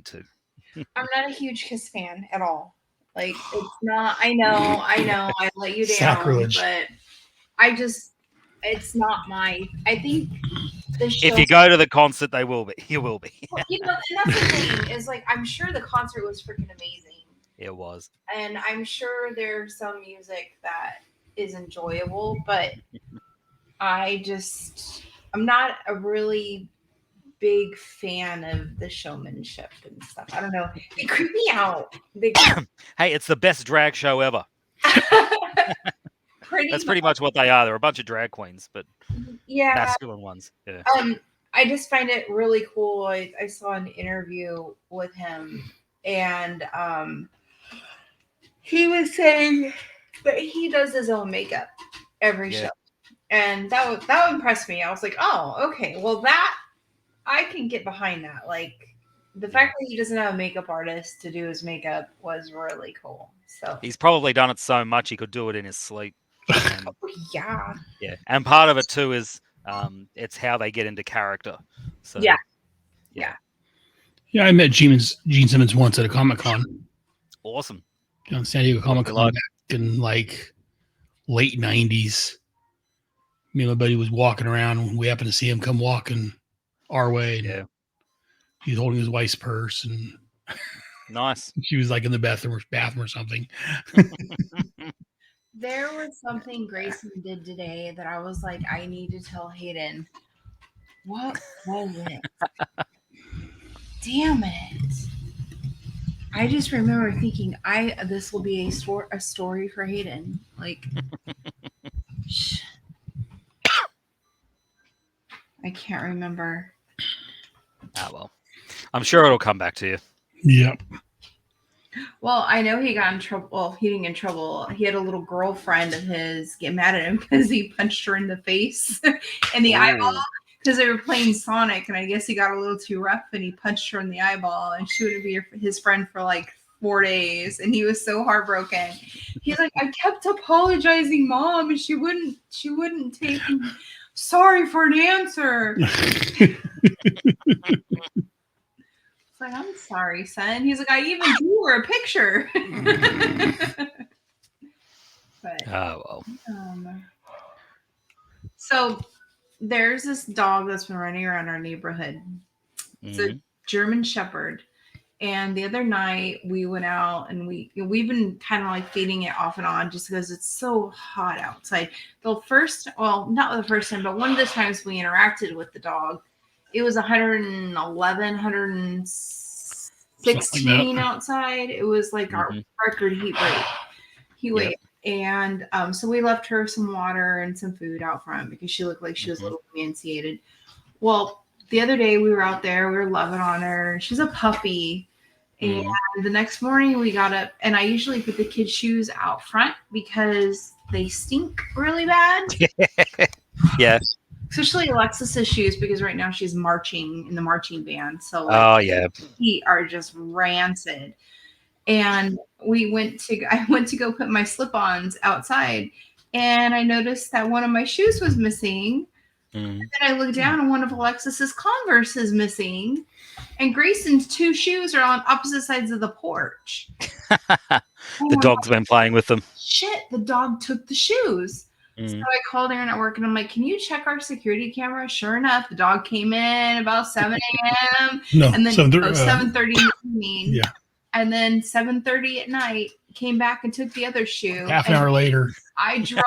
me too. I'm not a huge Kiss fan at all. Like, it's not. I know. I let you down, Sacrilege. but it's not my. I think the show. If you go to the concert, they will be. You will be. Well, and that's the thing is, like, I'm sure the concert was freaking amazing. It was, and I'm sure there's some music that is enjoyable, but I'm not a really big fan of the showmanship and stuff. I don't know. They creep me out. Hey, it's the best drag show ever. That's pretty much what they are. They're a bunch of drag queens, but masculine ones. Yeah. I just find it really cool. I saw an interview with him, and he was saying that he does his own makeup every show, and that impressed me. I was like, oh, okay, well that I can get behind that. Like, the fact that he doesn't have a makeup artist to do his makeup was really cool. So he's probably done it so much he could do it in his sleep. And, yeah. And part of it too is it's how they get into character. So yeah. I met Gene Simmons once at a Comic-Con. Awesome. On San Diego Comic-Con back in like late 90s. Me and my buddy was walking around and we happened to see him come walking our way. Yeah. He's holding his wife's purse and nice. She was like in the bathroom or something. There was something Grayson did today that I was like, I need to tell Hayden. What was it? Damn it. I just remember thinking, this will be a story for Hayden. Like, I can't remember. Well, I'm sure it'll come back to you. Yep. Well, I know he got in trouble. Well, he didn't get in trouble. He had a little girlfriend of his get mad at him because he punched her in the face and the eyeball because they were playing Sonic. And I guess he got a little too rough and he punched her in the eyeball and she wouldn't be his friend for like 4 days. And he was so heartbroken. He's like, I kept apologizing, Mom, and she wouldn't take sorry for an answer. Like, I'm sorry, son. He's like, I even drew her a picture. But, well. So there's this dog that's been running around our neighborhood. It's a German Shepherd. And the other night we went out and we've been kind of like feeding it off and on just because it's so hot outside. Not the first time, but one of the times we interacted with the dog, it was 111, 116 outside. It was like our record heat wave. And so we left her some water and some food out front because she looked like she was a little emaciated. Well, the other day we were out there, we were loving on her. She's a puppy. And the next morning we got up, and I usually put the kids' shoes out front because they stink really bad. Yes. Especially Alexis's shoes, because right now she's marching in the marching band. So feet are just rancid. And I went to go put my slip-ons outside, and I noticed that one of my shoes was missing. And then I looked down, and one of Alexis's Converse is missing, and Grayson's 2 shoes are on opposite sides of the porch. The dog's been playing with them. Shit, the dog took the shoes. So I called Aaron at work and I'm like, can you check our security camera? Sure enough, the dog came in about 7 a.m. and then 7:30 in the evening. Yeah. And then 7:30 at night, came back and took the other shoe. Half an hour later. I drove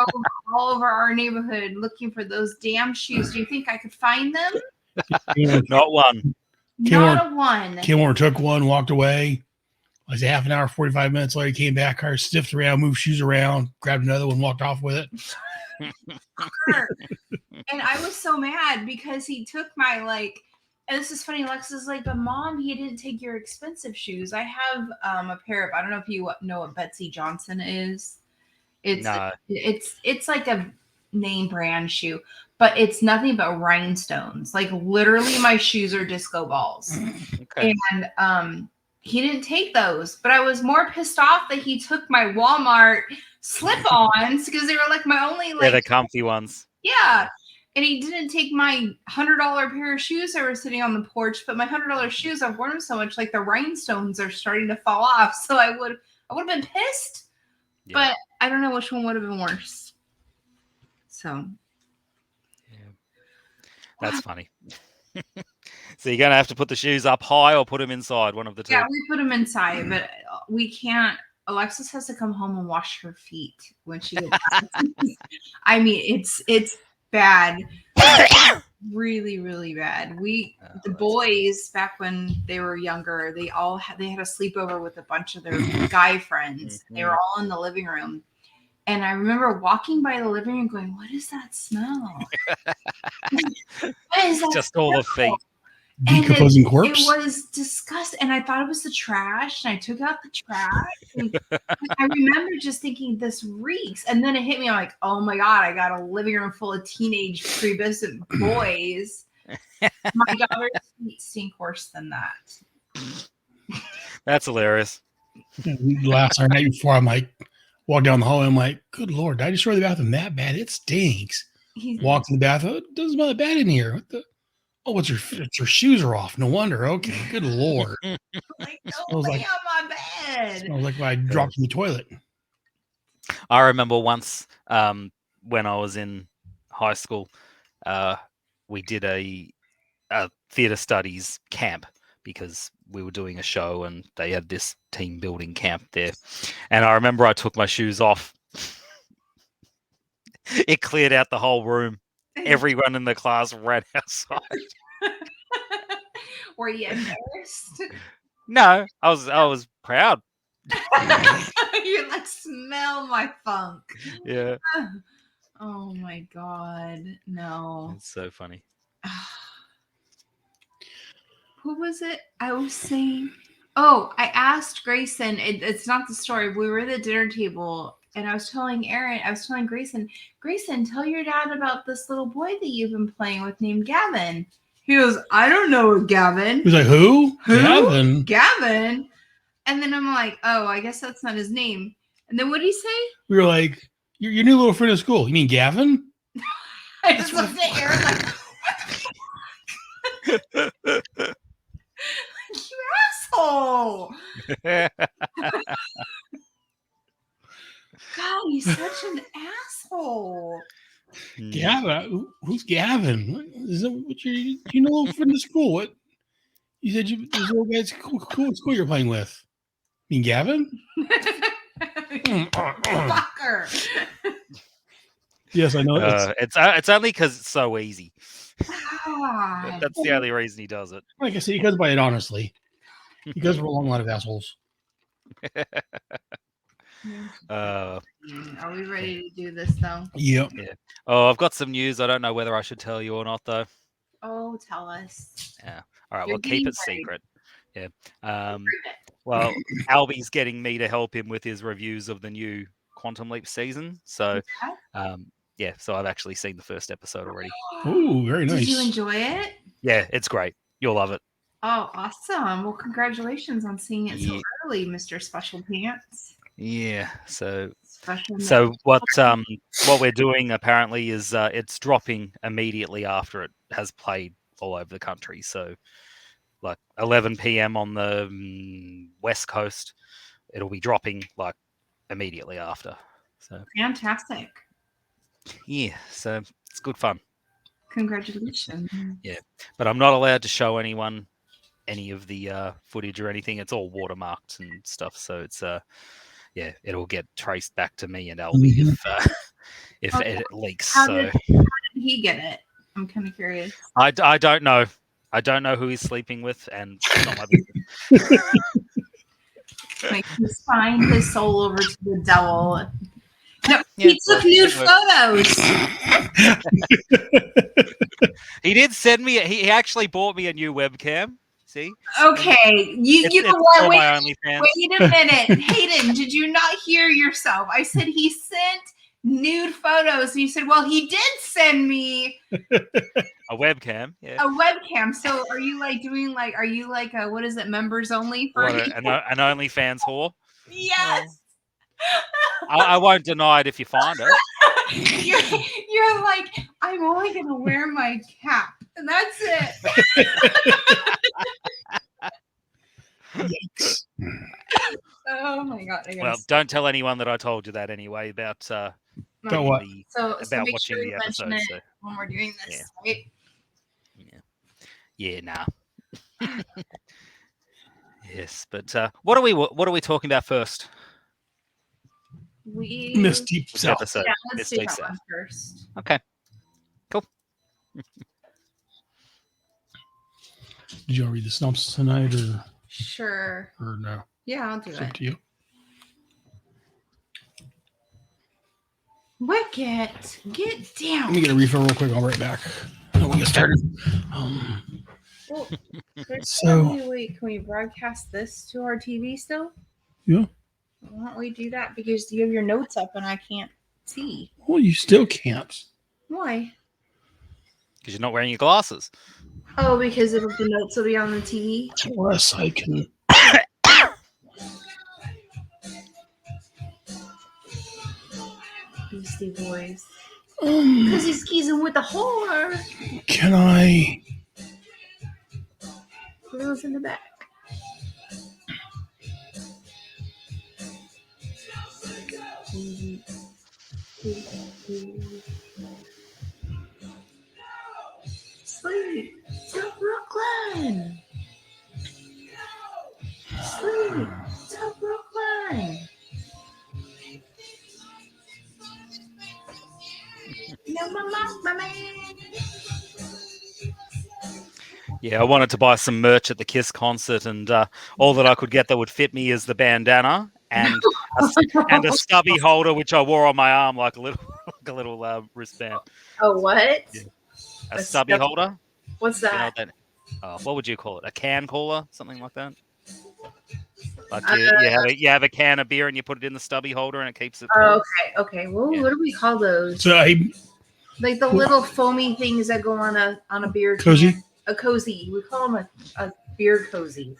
all over our neighborhood looking for those damn shoes. Do you think I could find them? Not one. Not a one. Came over, took one, walked away. Like half an hour, 45 minutes later, came back, car stiffed around, moved shoes around, grabbed another one, walked off with it. And I was so mad because he took my and this is funny, Alexis is like, but Mom, he didn't take your expensive shoes. I have a pair of, I don't know if you know what Betsy Johnson is. It's like a name brand shoe, but it's nothing but rhinestones. Like literally my shoes are disco balls. Okay. And he didn't take those, but I was more pissed off that he took my Walmart slip-ons because they were like my only the comfy ones. Yeah. And he didn't take my $100 pair of shoes that were sitting on the porch, but my $100 shoes, I've worn them so much, like the rhinestones are starting to fall off. So I would have been pissed, but I don't know which one would have been worse. So. Yeah. That's funny. So you're going to have to put the shoes up high or put them inside, one of the two. Yeah, we put them inside, but we can't. Alexis has to come home and wash her feet when she gets out. I mean, it's bad. Really, really bad. The boys, back when they were younger, they had a sleepover with a bunch of their guy friends. Mm-hmm. They were all in the living room. And I remember walking by the living room going, what is that smell? What is that Just smell? all the feet. Decomposing corpse? It was disgusting. And I thought it was the trash. And I took out the trash. And I remember just thinking, this reeks. And then it hit me. I'm like, oh my God, I got a living room full of teenage pubescent boys. My daughter's feet stink worse than that. That's hilarious. Last night before, I'm like, walk down the hallway. I'm like, good Lord, did I destroy the bathroom that bad? It stinks. Walk in the bathroom. It doesn't smell that bad in here. What the? Oh, it's her shoes are off. No wonder. Okay, good Lord. Like, don't lay on my bed. Smells like when I dropped in the toilet. I remember once when I was in high school, we did a theatre studies camp because we were doing a show and they had this team building camp there. And I remember I took my shoes off. It cleared out the whole room. Everyone in the class ran outside. Were you embarrassed? No, I was proud. You're like, smell my funk. Yeah. Oh my God, no. It's so funny. Who was it? I was saying. Oh, I asked Grayson. It's not the story. We were at the dinner table. And I was telling Grayson, tell your dad about this little boy that you've been playing with named Gavin. He goes, I don't know Gavin. He was like, who? Gavin. And then I'm like, oh, I guess that's not his name. And then what did he say? We were like, your new little friend at school. You mean Gavin? I just looked at Aaron like, what the fuck? You asshole. God, he's such an asshole. Gavin? Who's Gavin? Is that what you know from the school? What? You said there's a little guy at school you're playing with. You mean Gavin? Fucker. Yes, I know. It's only because it's so easy. God. That's the only reason he does it. Like I said, he goes by it honestly. He goes for a long line of assholes. Are we ready to do this though? Yep. Yeah. Oh, I've got some news. I don't know whether I should tell you or not though. Oh, tell us. Yeah. All right. We'll keep it secret. Yeah. Well, Albie's getting me to help him with his reviews of the new Quantum Leap season. So, yeah. So I've actually seen the first episode already. Oh, very nice. Did you enjoy it? Yeah, it's great. You'll love it. Oh, awesome. Well, congratulations on seeing it so early, Mr. Special Pants. Yeah. So what we're doing apparently is it's dropping immediately after it has played all over the country. So like 11 p.m. on the West Coast, it'll be dropping like immediately after. So fantastic. Yeah. So it's good fun. Congratulations. Yeah. But I'm not allowed to show anyone any of the footage or anything. It's all watermarked and stuff. So it's yeah, it'll get traced back to me and Albie if it leaks. How did he get it? I'm kind of curious. I don't know. I don't know who he's sleeping with, and it's not my business. Like he signed his soul over to the devil. No, he took nude photos. He did send me. He actually bought me a new webcam. See? Okay, you know what? Wait a minute, Hayden. Did you not hear yourself? I said he sent nude photos. And you said, "Well, he did send me a webcam." Yeah. A webcam. So, are you like doing like? Are you like a what is it? Members only for an OnlyFans whore? Yes. I won't deny it if you find it. you're like, I'm only gonna wear my cap, and that's it. Yikes. Oh my god! Well, don't tell anyone that I told you that anyway about About what? So about make watching sure the you mention episode. it So when we're doing this, right? yeah, nah. Yes, but what are we talking about first? Miss Deep Which South. episode? Yeah, let's Miss do Deep that South. one first. Okay, cool. Did you want to read the synopsis tonight, Sure. or no? Yeah, I'll do It's up it. to you. Wicket, get down. Let me get a refill real quick. I'll be right back. And we'll get started. Well, So- wait, can we broadcast this to our TV still? Yeah. Why don't we do that? Because you have your notes up and I can't see. Well, you still can't. Why? Because you're not wearing your glasses. Oh, because the notes will be on the TV. Unless I can. Beastie Boys. Because he's skeezing with the whore. Can I? Who's in the back? Sleep to Brooklyn. Sleep to Brooklyn. No, my man. Yeah, I wanted to buy some merch at the Kiss concert, and all that I could get that would fit me is the bandana and a stubby holder, which I wore on my arm like a little wristband. Oh, what? Yeah. A stubby holder. What's You know that? what would you call it? A can cooler, something like that. Like you have a can of beer and you put it in the stubby holder and it keeps it. Oh, okay. Well, Yeah. what do we call those? So Like the little foamy things that go on a beer Cozy? can. A cozy. We call them a beer cozy.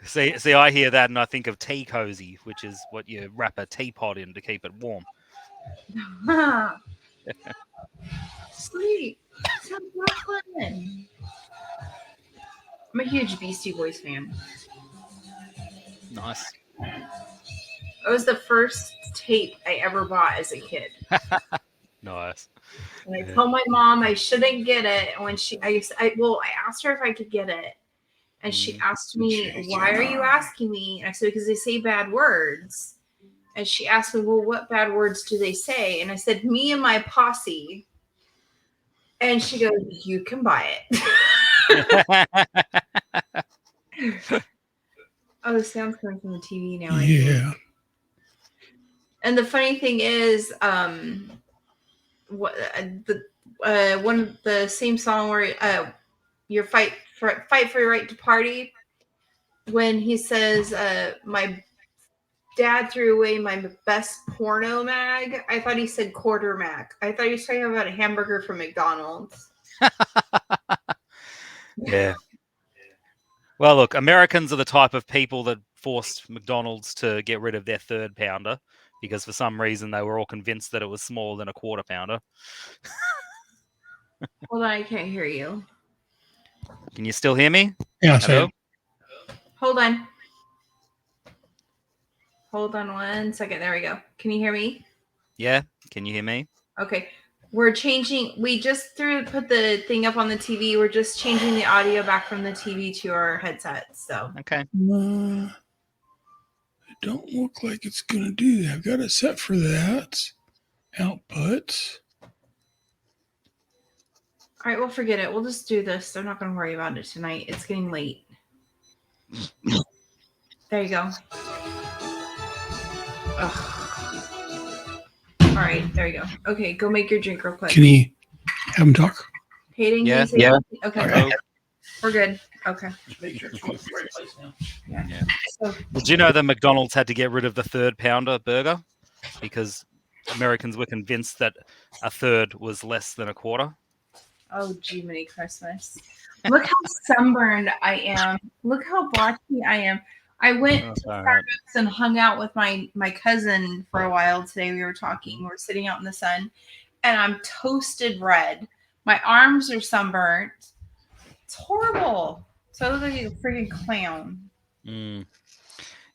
See, I hear that and I think of tea cozy, which is what you wrap a teapot in to keep it warm. Sleep to Brooklyn. I'm a huge Beastie Boys fan. Nice. It was the first tape I ever bought as a kid. Nice. And I told my mom I shouldn't get it. And when I asked her if I could get it. And she asked me, why are you asking me? And I said, because they say bad words. And she asked me, well, what bad words do they say? And I said, me and my posse. And she goes, you can buy it. Oh, the sound's coming from the TV now. Yeah. And the funny thing is, one of the same song where your fight for your right to party, when he says, my dad threw away my best porno mag. I thought he said quarter mag. I thought he was talking about a hamburger from McDonald's. Yeah. Well, look, Americans are the type of people that forced McDonald's to get rid of their third pounder because for some reason they were all convinced that it was smaller than a quarter pounder. Hold on, I can't hear you. Can you still hear me? Yeah. Hello? So Hold on. Hold on 1 second. There we go. Can you hear me? Yeah. Can you hear me? Okay. We're changing. We just put the thing up on the TV. We're just changing the audio back from the TV to our headsets. So Okay. it don't look like it's gonna do that. I've got it set for that. Output. all right, we'll forget it. We'll just do this. I'm not going to worry about it tonight. It's getting late. There you go. Ugh. All right, there you go. Okay, go make your drink real quick. Can you have him talk? Hayden, Yeah. can you say something? Okay, Hello? we're good. Okay. Make sure it's going to the right place now. Yeah. So, Did you know that McDonald's had to get rid of the third pounder burger because Americans were convinced that a third was less than a quarter? oh, Jiminy Christmas. Look how sunburned I am. Look how blotchy I am. I went to Starbucks and hung out with my cousin for a while today. We were talking. We're sitting out in the sun, and I'm toasted red. My arms are sunburnt. It's horrible. So I look like a freaking clown.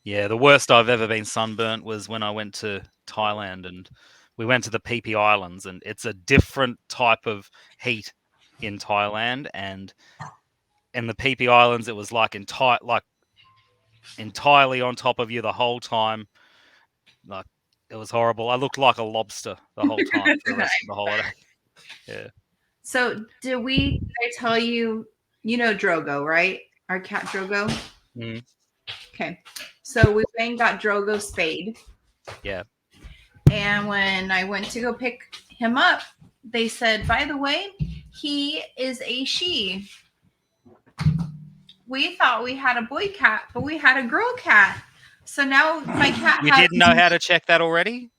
Yeah, the worst I've ever been sunburnt was when I went to Thailand, and we went to the Phi Phi Islands, and it's a different type of heat in Thailand. And in the Phi Phi Islands, it was like entirely on top of you the whole time. Like, it was horrible. I looked like a lobster the whole time for the rest of the holiday. Yeah. So did I tell you, Drogo, right? Our cat Drogo? Mm. Okay. So we went and got Drogo spayed. Yeah. And when I went to go pick him up, they said, by the way, he is a she. We thought we had a boy cat, but we had a girl cat. So now my cat You didn't know how to check that already?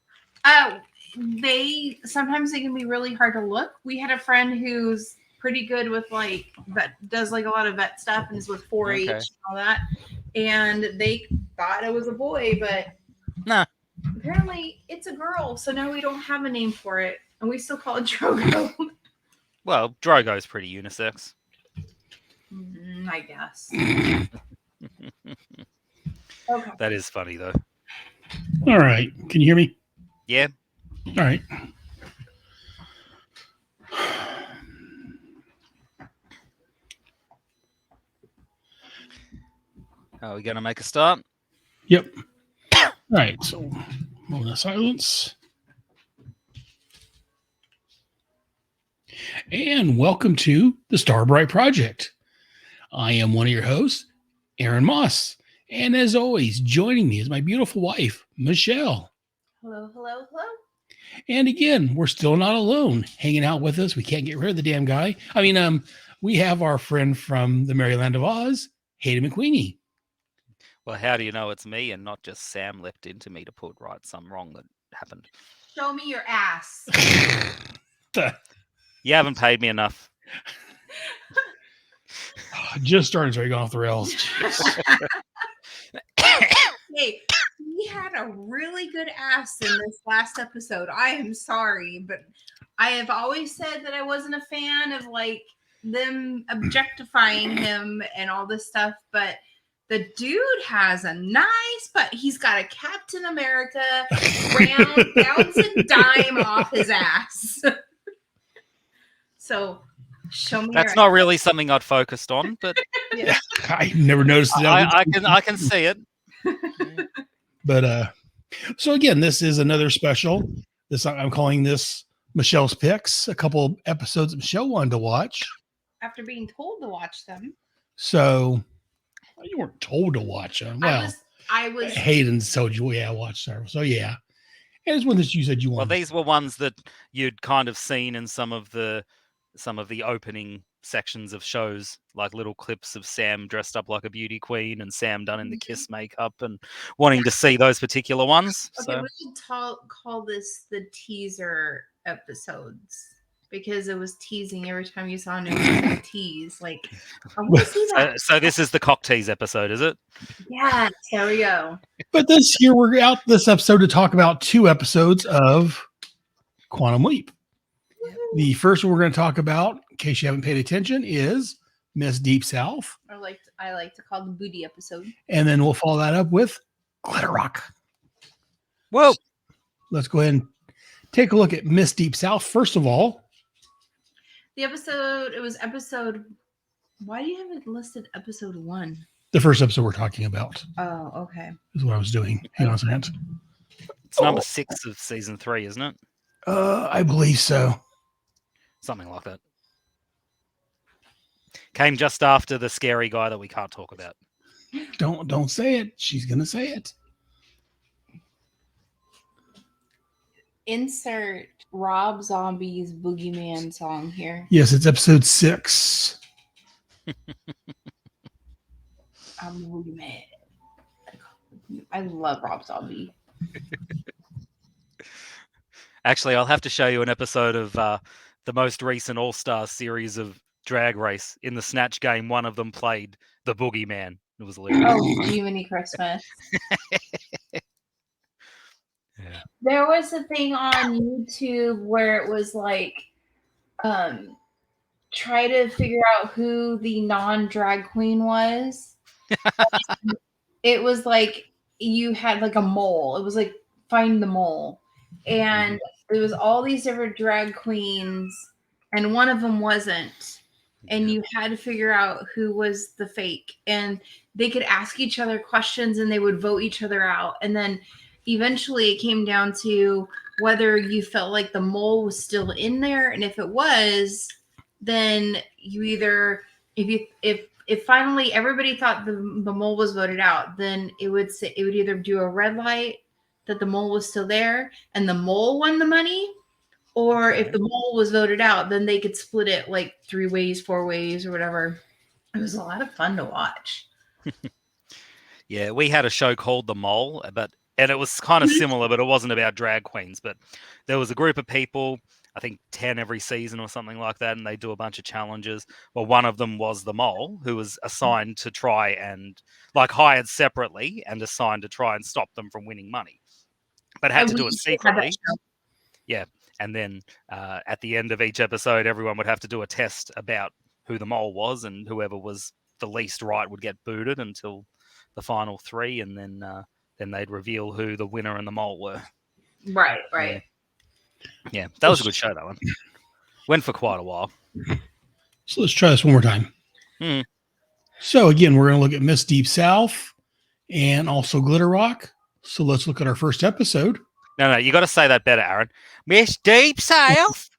Sometimes they can be really hard to look. We had a friend who's pretty good with does a lot of vet stuff and is with 4-H and all that. And they thought it was a boy, but apparently it's a girl. So now we don't have a name for it. And we still call it Drogo. Well, Drogo's pretty unisex. I guess. Okay. That is funny, though. All right. Can you hear me? Yeah. All right. Are we going to make a start? Yep. All right. So, moment of silence. And welcome to the Starbright Project. I am one of your hosts, Aaron Moss. And as always, joining me is my beautiful wife, Michelle. Hello, hello, hello. And again, we're still not alone. Hanging out with us. We can't get rid of the damn guy. We have our friend from the Maryland of Oz, Hayden McQueenie. Well, how do you know it's me and not just Sam leapt into me to put right some wrong that happened? Show me your ass. You haven't paid me enough. Just started, so you're going off the rails. Hey, he had a really good ass in this last episode. I am sorry, but I have always said that I wasn't a fan of them objectifying him and all this stuff, but the dude has a nice butt. He's got a Captain America round bouncing dime off his ass. So show me. That's not really something I'd focused on, but yeah. I never noticed it. I can see it. But so again, this is another special. I'm calling this Michelle's Picks. A couple episodes that Michelle wanted to watch after being told to watch them. So you weren't told to watch them. Well, I was. Hayden told you, yeah, watch them. So yeah, and it's one that you said you wanted. Well, these were ones that you'd kind of seen in some of the opening sections of shows, like little clips of Sam dressed up like a beauty queen and Sam done in the kiss makeup, and wanting to see those particular ones. Okay, we should call this the teaser episodes because it was teasing every time you saw a new tease. I want to see that. So this is the cock tease episode, is it? Yeah, there we go. But this year we're out this episode to talk about 2 episodes of Quantum Leap. The first one we're going to talk about, in case you haven't paid attention, is Miss Deep South. I like to call the booty episode. And then we'll follow that up with Glitter Rock. Whoa. Let's go ahead and take a look at Miss Deep South. First of all, it was episode. Why do you have it listed episode 1? The first episode we're talking about. Oh, okay. Is what I was doing. Hang on a second. It's number 6 of season 3, isn't it? I believe so. Something like that. Came just after the scary guy that we can't talk about. Don't say it. She's gonna say it. Insert Rob Zombie's Boogeyman song here. Yes, it's episode 6. I'm a boogeyman. I love Rob Zombie. Actually, I'll have to show you an episode of the most recent All-Star series of Drag Race. In the Snatch game, one of them played the Boogeyman It was hilarious. Oh, Jiminy Christmas. Yeah. There was a thing on YouTube where it was like, try to figure out who the non-drag queen was. It was like you had like a mole. It was like find the mole. And there was all these different drag queens, and one of them wasn't. And you had to figure out who was the fake. And they could ask each other questions and they would vote each other out. And then eventually it came down to whether you felt like the mole was still in there. And if it was, then you either, if finally everybody thought the mole was voted out, then it would either do a red light that the mole was still there and the mole won the money, or if the mole was voted out, then they could split it like 3 ways, 4 ways, or whatever. It was a lot of fun to watch. Yeah, we had a show called The Mole, and it was kind of similar, but it wasn't about drag queens. But there was a group of people, I think 10 every season or something like that, and they do a bunch of challenges. Well, one of them was the mole, who was assigned to try and, like, hired separately and assigned to try and stop them from winning money, but had to do it secretly. Yeah. And then at the end of each episode, everyone would have to do a test about who the mole was, and whoever was the least right would get booted until the final 3, and then they'd reveal who the winner and the mole were. Right. Yeah, that was a good show, that one. Went for quite a while. So let's try this one more time. So again, we're going to look at Miss Deep South and also Glitter Rock. So let's look at our first episode. No, you got to say that better, Aaron. Miss Deep South.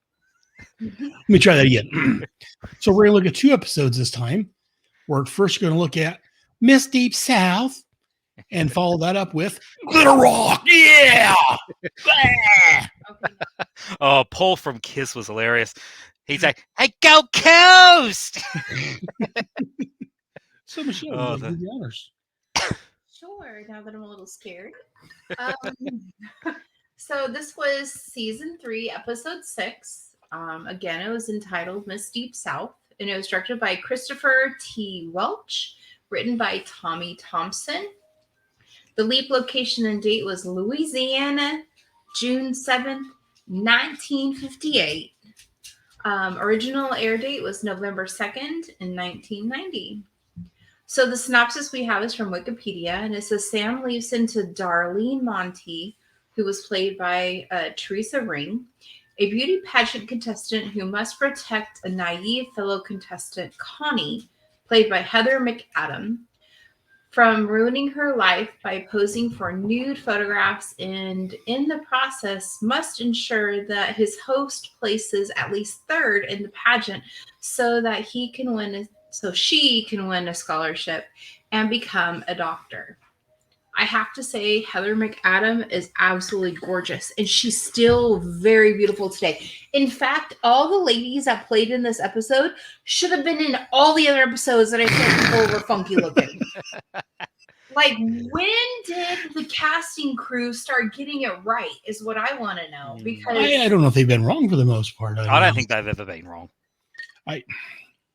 Let me try that again. So we're going to look at 2 episodes this time. We're first going to look at Miss Deep South and follow that up with Glitter Rock. Yeah. Oh, Paul from Kiss was hilarious. He's like, "Hey, go Coast!" So Michelle, do the honors. Sure. Now that I'm a little scared. So this was season 3, episode 6. Again, it was entitled Miss Deep South, and it was directed by Christopher T. Welch, written by Tommy Thompson. The leap location and date was Louisiana, June 7th, 1958. Original air date was November 2nd in 1990. So the synopsis we have is from Wikipedia, and it says Sam leaps into Darlene Monty, who was played by Teresa Ring, a beauty pageant contestant who must protect a naive fellow contestant, Connie, played by Heather McAdam, from ruining her life by posing for nude photographs, and in the process must ensure that his host places at least 3rd in the pageant so that she can win a scholarship and become a doctor. I have to say, Heather McAdam is absolutely gorgeous, and she's still very beautiful today. In fact, all the ladies that played in this episode should have been in all the other episodes that I said people were funky looking. Like, when did the casting crew start getting it right is what I want to know. Because I don't know if they've been wrong for the most part. I don't think they've ever been wrong.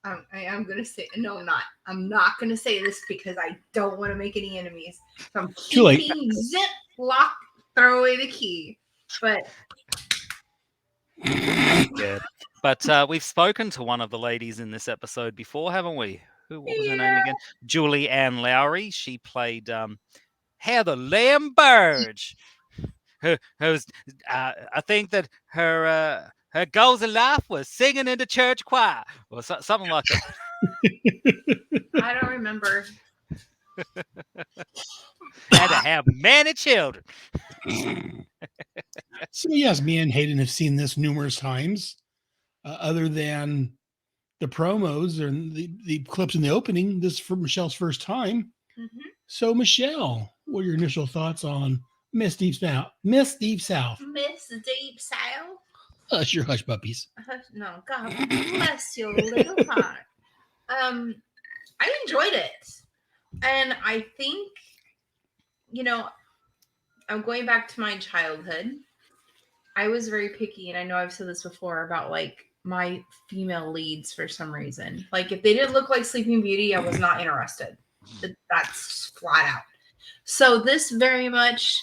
I'm going to say, no, I'm not. I'm not going to say this because I don't want to make any enemies from keeping zip, lock, throw away the key. But yeah. But we've spoken to one of the ladies in this episode before, haven't we? What was her name again? Julie Ann Lowry. She played Heather Lamberge. Who's I think that her goals in life was singing in the church choir or something like that. I don't remember. Had to have many children. So yes, me and Hayden have seen this numerous times. Other than the promos and the clips in the opening, this is for Michelle's first time. Mm-hmm. So Michelle, what are your initial thoughts on Miss Deep South? Miss Deep South. Miss Deep South. Hush your hush puppies. No, God bless your little heart. I enjoyed it. And I think, I'm going back to my childhood. I was very picky, and I know I've said this before about, like, my female leads for some reason. Like, if they didn't look like Sleeping Beauty, I was not interested. That's flat out. So this very much,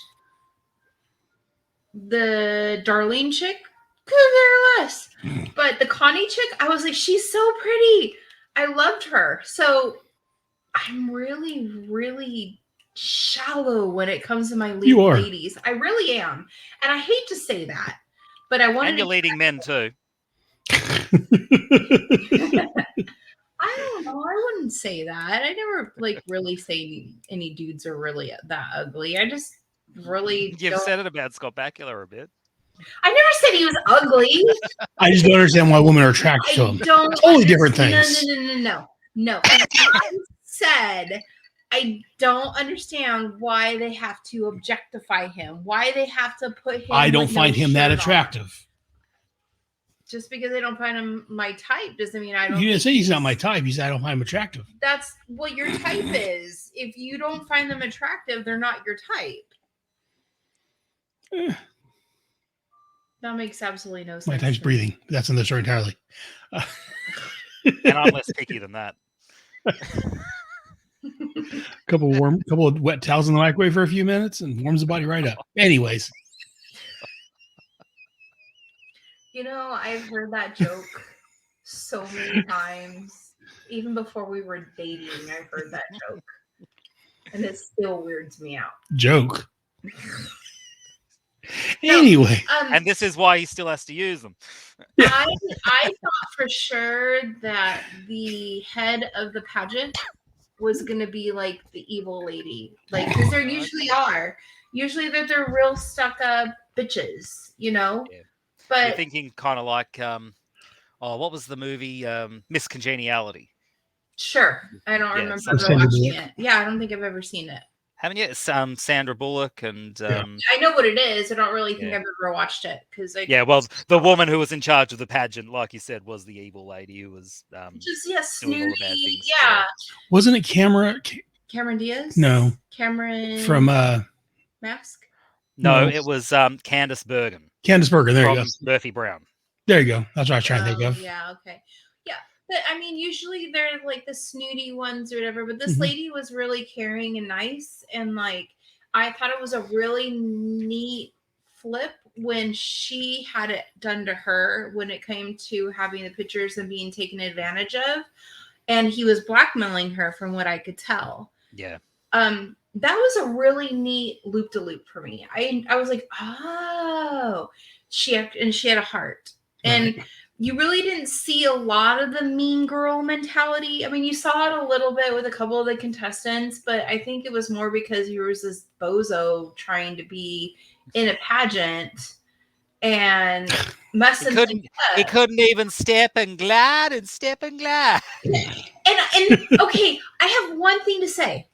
the Darlene chick, could care less. But the Connie chick, I was like, she's so pretty. I loved her. So I'm really, really shallow when it comes to my leading ladies. I really am. And I hate to say that, but I wanted And you're leading men too. I don't know. I wouldn't say that. I never really say any dudes are really that ugly. I just really You've said it about Scott Bakula a bit. I never said he was ugly. I just don't understand why women are attracted to him. Totally different things. No. I said I don't understand why they have to objectify him. Why they have to put him. I don't find him that attractive. On. Just because I don't find him my type doesn't mean I don't. You didn't say he's not my type. You said I don't find him attractive. That's what your type is. If you don't find them attractive, they're not your type. That makes absolutely no sense. My type's breathing. That's another story entirely. And I'm less picky than that. couple of wet towels in the microwave for a few minutes and warms the body right up. Anyways. You know, I've heard that joke so many times. Even before we were dating, I've heard that joke. And it still weirds me out. Joke. Anyway. And this is why he still has to use them. I thought for sure that the head of the pageant was going to be like the evil lady. Like, because there usually are. Usually they're real stuck-up bitches, you know? Yeah. But you're thinking kind of like, what was the movie? Miss Congeniality. Sure. I don't remember ever watching it. Yeah, I don't think I've ever seen it. Haven't you? It's Sandra Bullock and... I know what it is. I don't really think I've ever watched it. Well, the woman who was in charge of the pageant, like you said, was the evil lady who was... snooty. Yeah. Wasn't it Cameron Diaz? No. Cameron... From... Mask? No, it was Candice Bergen. Candice Bergen, there you go. Murphy Brown. There you go. That's what I was trying to think of. Yeah, okay. Yeah. But I mean, usually they're like the snooty ones or whatever, but this lady was really caring and nice. And like, I thought it was a really neat flip when she had it done to her when it came to having the pictures and being taken advantage of. And he was blackmailing her from what I could tell. Yeah. That was a really neat loop-de-loop for me. I was like, oh, she had a heart. And you really didn't see a lot of the mean girl mentality. I mean, you saw it a little bit with a couple of the contestants, but I think it was more because he was this bozo trying to be in a pageant and messing things up. He couldn't even step and glide. And okay, I have one thing to say.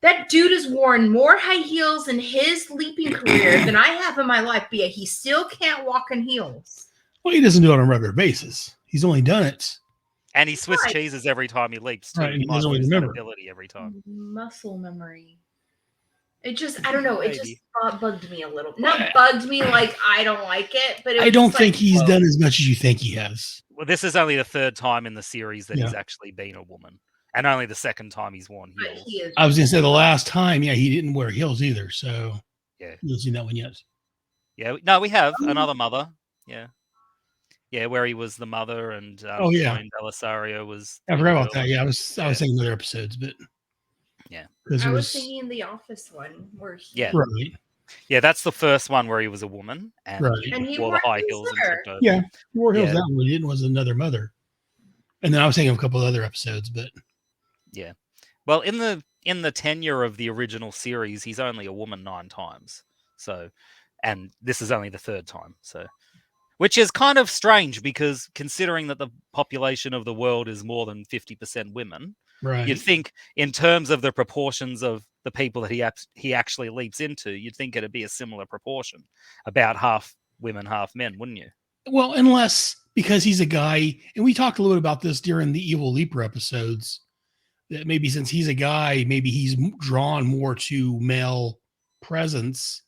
That dude has worn more high heels in his leaping career than I have in my life, but yet he still can't walk in heels. Well, he doesn't do it on a regular basis. He's only done it. And he Swiss cheeses every time he leaps, too. Right, he doesn't always remember. Ability every time. Muscle memory. It just, I don't know, it just bugged me a little. Not bugged me like I don't like it, but it was I don't think he's done as much as you think he has. Well, this is only the third time in the series that he's actually been a woman. And only the second time he's worn heels. I was going to say the last time, he didn't wear heels either. So, you haven't seen that one yet. Yeah, no, we have another mother. Yeah, where he was the mother and Belisario was. I forgot about that. Yeah, I was thinking other episodes, but I was thinking the Office one where he right. Yeah, that's the first one where he was a woman and he wore the high heels and took over. Yeah, he wore heels. That one he didn't was another mother. And then I was thinking of a couple of other episodes, but yeah. Well, in the tenure of the original series, he's only a woman 9 times. So, and this is only the 3rd time. So, which is kind of strange because considering that the population of the world is more than 50% women, you'd think in terms of the proportions of the people that he actually leaps into, you'd think it'd be a similar proportion, about half women, half men, wouldn't you? Well, unless because he's a guy, and we talked a little bit about this during the Evil Leaper episodes, that maybe since he's a guy, maybe he's drawn more to male presence,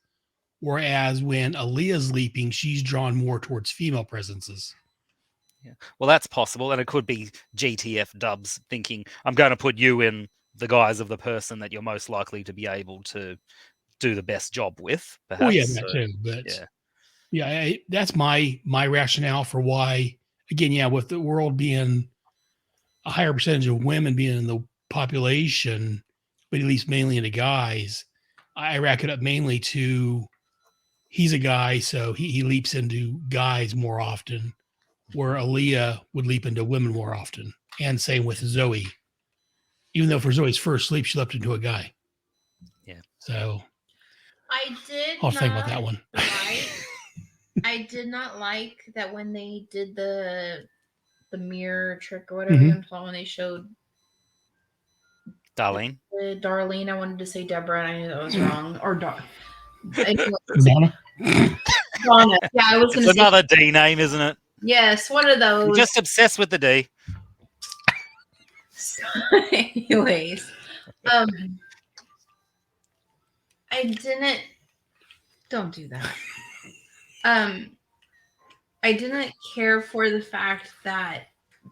whereas when Aaliyah's leaping, she's drawn more towards female presences. Yeah. Well, that's possible, and it could be GTF Dubs thinking, I'm going to put you in the guise of the person that you're most likely to be able to do the best job with. Perhaps. Oh yeah, that too. But that's my rationale for why. Again, with the world being a higher percentage of women being in the population, but at least mainly into guys, I rack it up mainly to he's a guy, so he leaps into guys more often, where Aaliyah would leap into women more often. And same with Zoe. Even though for Zoe's first sleep, she leapt into a guy. Yeah. So I'll think about that one. I did not like that when they did the mirror trick or whatever you call it, when they showed Darlene. Darlene, I wanted to say Deborah, and I knew that was wrong. Or Donna. Donna. Yeah, I was going to say. It's another D name, isn't it? Yes, one of those. You're just obsessed with the D. Anyways, I didn't. Don't do that. I didn't care for the fact that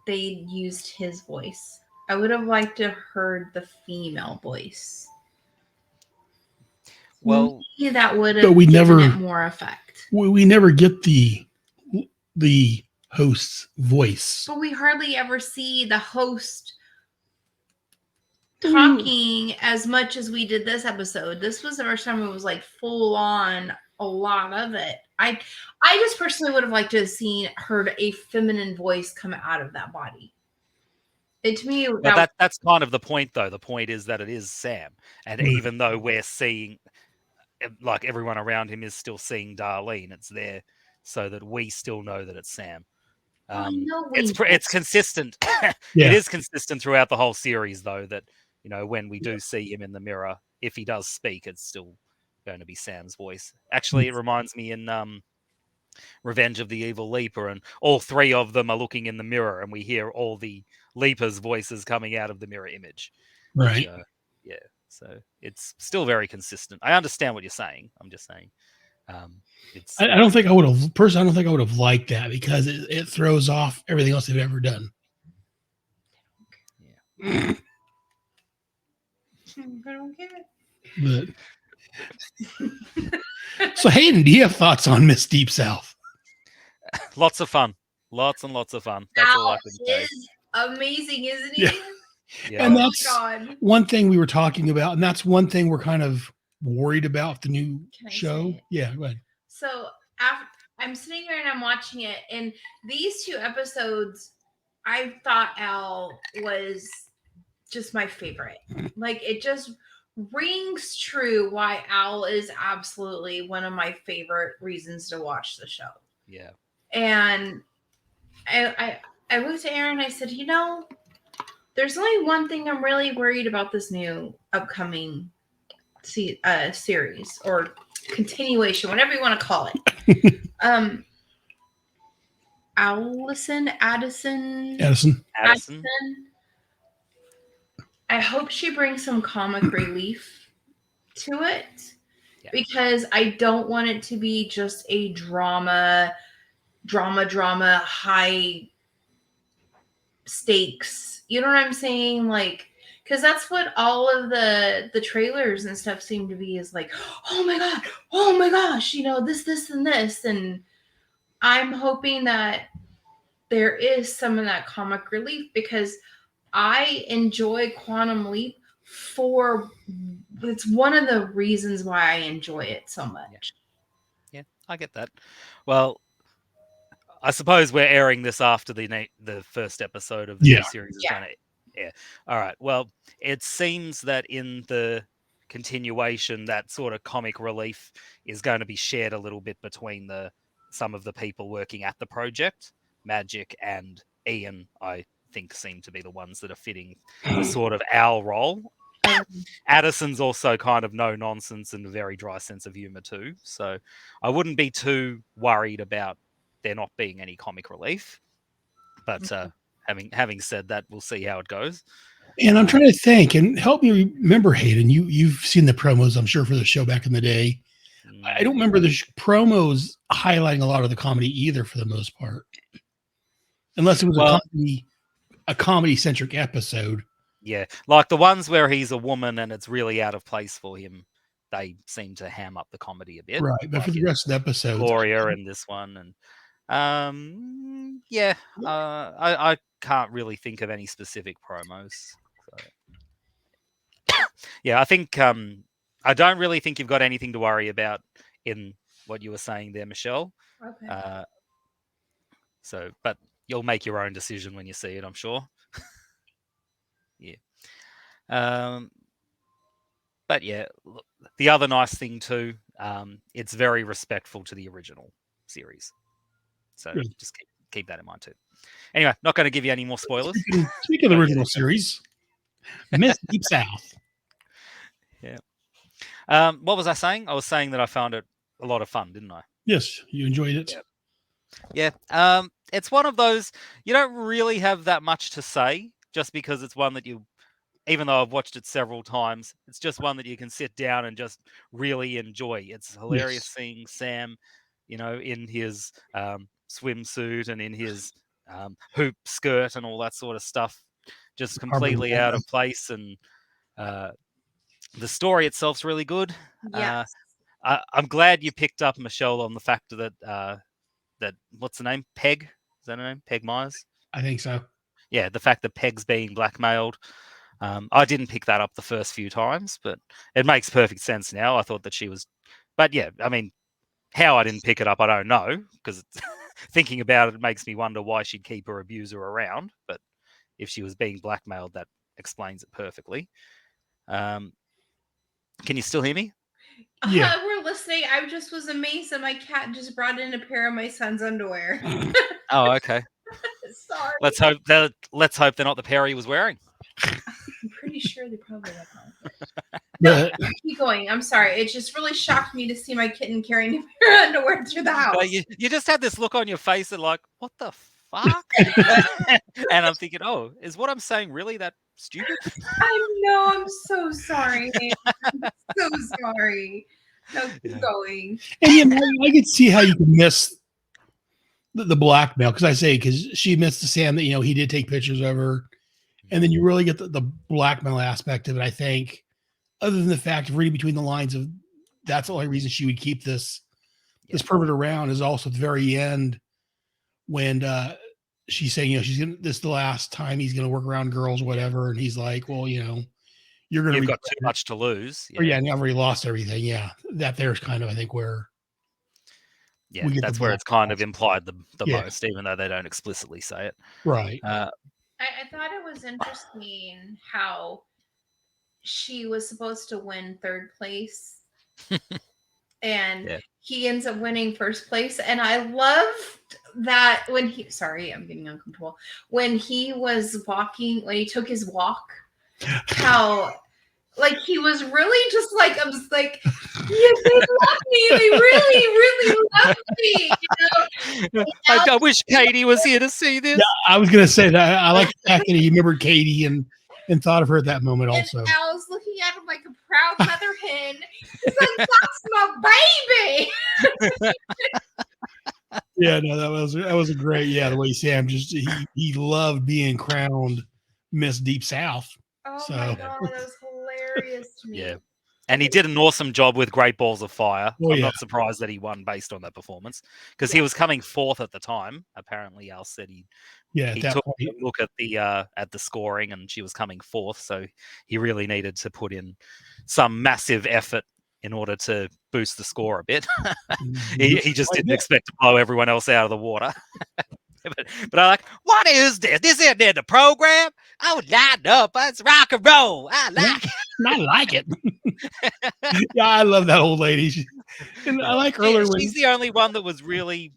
they used his voice. I would have liked to have heard the female voice. Well, maybe that would have given it more effect. We never get the host's voice. But we hardly ever see the host talking as much as we did this episode. This was the first time it was like full on, a lot of it. I just personally would have liked to have heard a feminine voice come out of that body. To me, that's kind of the point, though. The point is that it is Sam, and even though we're seeing, like, everyone around him is still seeing Darlene, it's there so that we still know that it's Sam. It's consistent. It is consistent throughout the whole series, though, that when we do see him in the mirror, if he does speak, it's still going to be Sam's voice. Actually, it reminds me in Revenge of the Evil Leaper, and all three of them are looking in the mirror, and we hear all the Leapers' voices coming out of the mirror image. Right. So it's still very consistent. I understand what you're saying. I'm just saying. I don't think I would have. Personally, I don't think I would have liked that because it throws off everything else they've ever done. Yeah. I don't get it. But so, Hayden, do you have thoughts on Miss Deep South? Lots of fun. Lots and lots of fun. That's all I can say. Is amazing, isn't he? Yeah. And that's one thing we were talking about, and that's one thing we're kind of worried about the new show. Yeah, go ahead. So I'm sitting here and I'm watching it, and these two episodes, I thought Al was just my favorite. Like, it just rings true why Al is absolutely one of my favorite reasons to watch the show. Yeah. And I looked at Aaron and I said, there's only one thing I'm really worried about this new upcoming series or continuation, whatever you want to call it. Addison. I hope she brings some comic relief to it, because I don't want it to be just a drama, high stakes. You know what I'm saying? Like, because that's what all of the trailers and stuff seem to be, is like, oh my gosh, this and this. And I'm hoping that there is some of that comic relief, because I enjoy Quantum Leap it's one of the reasons why I enjoy it so much. Yeah, I get that. Well, I suppose we're airing this after the first episode of the new series is going to air. All right. Well, it seems that in the continuation, that sort of comic relief is going to be shared a little bit between some of the people working at the project. Magic and Ian, I think, seem to be the ones that are fitting the sort of Al role. Addison's also kind of no nonsense and a very dry sense of humor too. So I wouldn't be too worried about there not being any comic relief. But having said that, we'll see how it goes. And I'm trying to think, and help me remember, Hayden, you've seen the promos, I'm sure, for the show back in the day. I don't remember the promos highlighting a lot of the comedy either, for the most part. Unless it was a comedy-centric episode. Yeah, like the ones where he's a woman and it's really out of place for him, they seem to ham up the comedy a bit. Right, but like for the rest of the episodes, Gloria and this one, and I can't really think of any specific promos. So. Yeah, I think I don't really think you've got anything to worry about in what you were saying there, Michelle. Okay. So, but you'll make your own decision when you see it, I'm sure. Yeah. But yeah, look, the other nice thing too, it's very respectful to the original series. So Good. just keep that in mind too. Anyway, not going to give you any more spoilers. Speaking of the original series, Miss Deep South. Yeah. What was I saying? I was saying that I found it a lot of fun, didn't I? Yes, you enjoyed it. Yeah. It's one of those you don't really have that much to say, just because it's one that you, even though I've watched it several times, it's just one that you can sit down and just really enjoy. It's hilarious seeing Sam, in his swimsuit and in his hoop skirt and all that sort of stuff, just completely out of place. And the story itself's really good. Yes. I'm glad you picked up, Michelle, on the fact that that what's the name? Peg? Is that her name? Peg Myers? I think so. Yeah, the fact that Peg's being blackmailed. I didn't pick that up the first few times, but it makes perfect sense now. I thought that she was, but yeah, I mean, how I didn't pick it up, I don't know, because thinking about it, it makes me wonder why she'd keep her abuser around. But if she was being blackmailed, that explains it perfectly. Can you still hear me? Yeah. We're listening. I just was amazed that my cat just brought in a pair of my son's underwear. Oh, okay. Sorry. Let's hope they're not the pair he was wearing. I'm pretty sure they probably have. Keep going. I'm sorry. It just really shocked me to see my kitten carrying a pair of underwear through the house. Like you just had this look on your face that like, what the fuck? And I'm thinking, oh, is what I'm saying really that stupid? I know. I'm so sorry. I'm so sorry. No, keep going. And I could see how you could miss the blackmail, because she admits to Sam that he did take pictures of her, and then you really get the blackmail aspect of it. I think, other than the fact of reading between the lines of that's the only reason she would keep this pervert around, is also at the very end when she's saying this is the last time he's going to work around girls, whatever, and he's like, well, you're going to You've got too much to lose. Yeah. And I've already lost everything. Yeah, that there's kind of, I think, where. Yeah, that's where it's kind of implied the most, even though they don't explicitly say it. Right. I thought it was interesting how she was supposed to win third place, and he ends up winning first place. And I loved that when I'm getting uncomfortable. When he was walking, when he took his walk, how like he was really just like, I was like, yeah, they love me. They really, really love me. I wish Katie was here to see this. Yeah, I was going to say that. I like the fact that he remembered Katie and thought of her at that moment also. And I was looking at him like a proud mother hen. He's like, that's my baby. Yeah, no, that was a great, the way Sam just he loved being crowned Miss Deep South. Oh my God, that was hilarious to me. Yeah. And he did an awesome job with Great Balls of Fire. I'm not surprised that he won based on that performance, because he was coming fourth at the time. Apparently, Al said he took a look at the scoring, and she was coming fourth. So he really needed to put in some massive effort in order to boost the score a bit. he just didn't expect to blow everyone else out of the water. But I'm like, what is this? This isn't in the program. Oh, line up. It's rock and roll. I like it. Yeah, I love that old lady. I like earlier when she's the only one that was really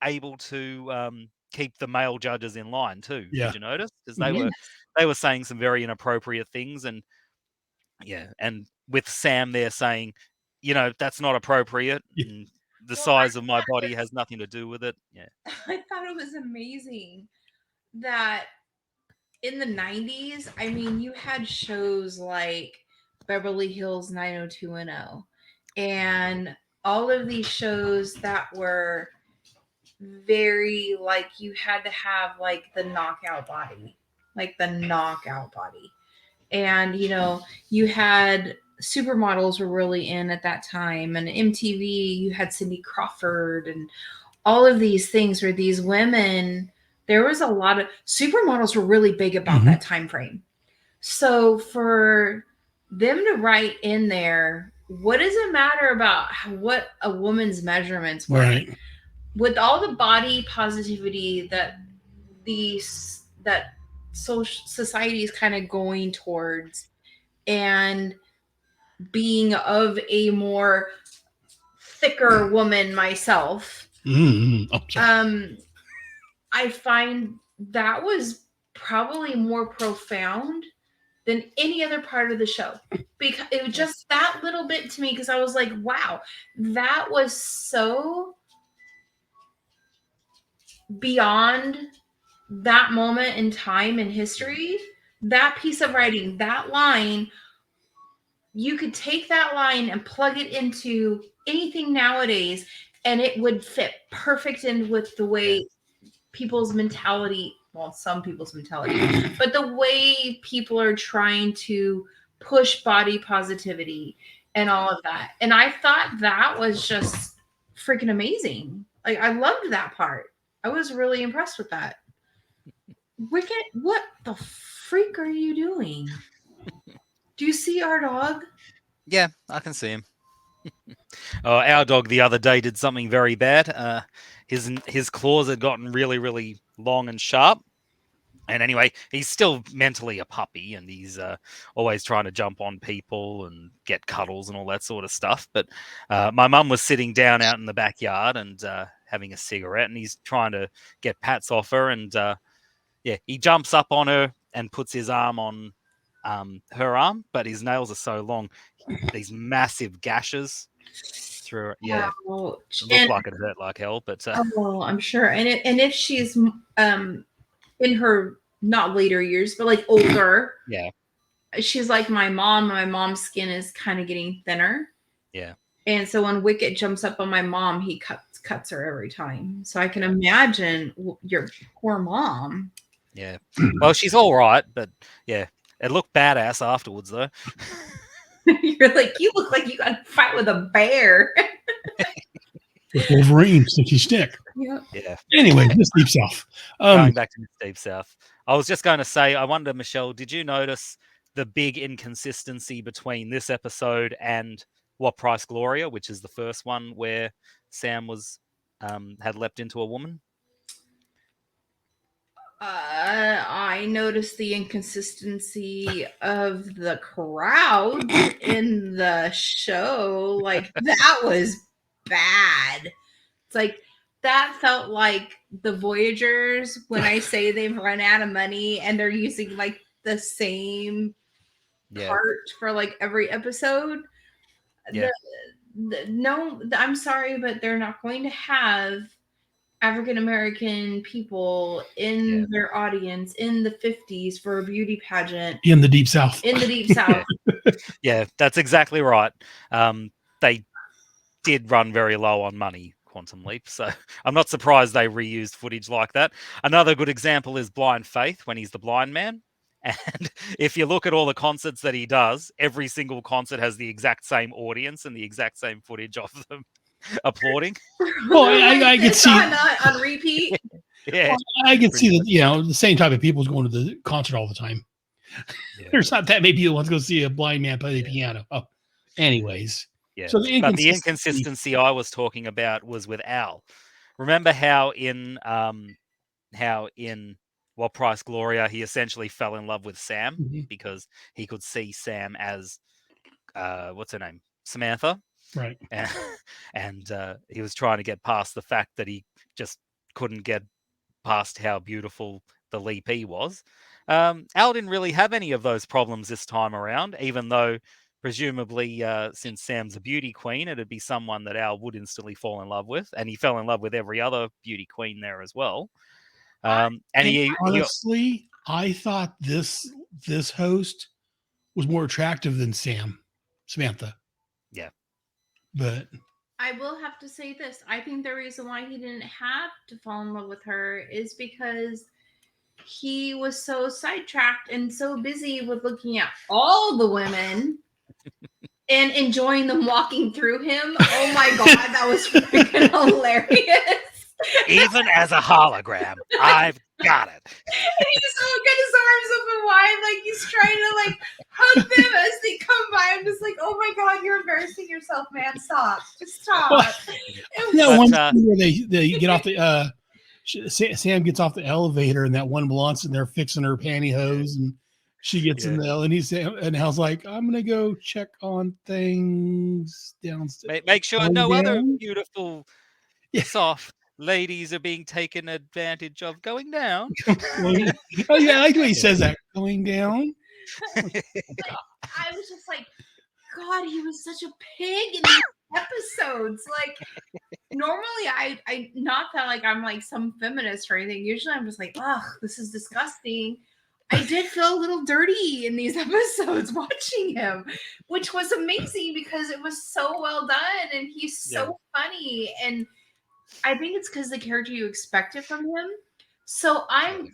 able to keep the male judges in line too. Yeah. Did you notice? Because they were saying some very inappropriate things, and and with Sam there saying, that's not appropriate. And the size of my body has nothing to do with it. Yeah. I thought it was amazing that in the 90s, I mean, you had shows like Beverly Hills 90210 and all of these shows that were very like you had to have like the knockout body. And, you know, you had supermodels were really in at that time, and MTV, you had Cindy Crawford and all of these things where these women, there was a lot of supermodels were really big about that time frame. So for them to write in there, what does it matter about what a woman's measurements were? Right. With all the body positivity that social society is kind of going towards, and being of a more thicker woman myself, I find that was probably more profound than any other part of the show, because it was just that little bit to me, because I was like, wow, that was so beyond that moment in time in history. That piece of writing, that line, you could take that line and plug it into anything nowadays, and it would fit perfect in with the way people's mentality, well, some people's mentality, but the way people are trying to push body positivity and all of that. And I thought that was just freaking amazing. Like, I loved that part. I was really impressed with that. Wicket, what the freak are you doing? Do you see our dog? Yeah, I can see him. Our dog the other day did something very bad. His claws had gotten really, really long and sharp. And anyway, he's still mentally a puppy, and he's always trying to jump on people and get cuddles and all that sort of stuff. But my mum was sitting down out in the backyard and having a cigarette, and he's trying to get pats off her. And he jumps up on her and puts his arm on her arm, but his nails are so long, these massive gashes through her. Yeah, Ouch. it looked like it hurt like hell. But I'm sure. And if she's in her not later years, but like older, she's like my mom. My mom's skin is kind of getting thinner. Yeah. And so when Wicket jumps up on my mom, he cuts her every time. So I can imagine your poor mom. Yeah. Well, she's all right, but yeah, it looked badass afterwards though. You're like, you look like you got to fight with a bear. With Wolverine, sticky stick. Yeah. Anyway, Miss Deep South. Going back to Miss Deep South, I was just going to say, I wonder, Michelle, did you notice the big inconsistency between this episode and What Price Gloria, which is the first one where Sam was had leapt into a woman? I noticed the inconsistency of the crowd in the show. Like, that was bad. It's like, that felt like the Voyagers when I say they've run out of money and they're using like the same part for like every episode. Yeah. No, I'm sorry, but they're not going to have African-American people in their audience in the 50s for a beauty pageant. In the Deep South. In the Deep South. Yeah, that's exactly right. They did run very low on money, Quantum Leap, so I'm not surprised they reused footage like that. Another good example is Blind Faith, when he's the blind man. And if you look at all the concerts that he does, every single concert has the exact same audience and the exact same footage of them applauding. Well, I could see on repeat. Yeah, well, I could see that, the same type of people's going to the concert all the time. There's not that many people want to go see a blind man play the piano. Oh, anyways. Yeah. So the inconsistency I was talking about was with Al. Remember how in What Price Gloria, he essentially fell in love with Sam because he could see Sam as what's her name? Samantha. Right. And he was trying to get past the fact that he just couldn't get past how beautiful the Leapee was. Al didn't really have any of those problems this time around, even though presumably since Sam's a beauty queen, it'd be someone that Al would instantly fall in love with. And he fell in love with every other beauty queen there as well. And honestly, I thought this host was more attractive than Samantha. Yeah. But I will have to say this. I think the reason why he didn't have to fall in love with her is because he was so sidetracked and so busy with looking at all the women and enjoying them walking through him. Oh my God, that was freaking hilarious. Even as a hologram, I've got it. And he's so got his arms open wide, like he's trying to like hug them as they come by. I'm just like, oh my God, you're embarrassing yourself, man. Stop. Just stop. Yeah, one scene where they get off the Sam gets off the elevator and that one blonde's in there fixing her pantyhose and she gets in the and Hal's like, I'm gonna go check on things downstairs. Make sure no other beautiful, soft ladies are being taken advantage of going down. Oh yeah, I like the way he says that. Going down. I was just like, God, he was such a pig in these episodes. Like, normally I not that like I'm like some feminist or anything. Usually I'm just like, ugh, this is disgusting. I did feel a little dirty in these episodes watching him, which was amazing because it was so well done and he's so funny. And I think it's because the character you expected from him. So I'm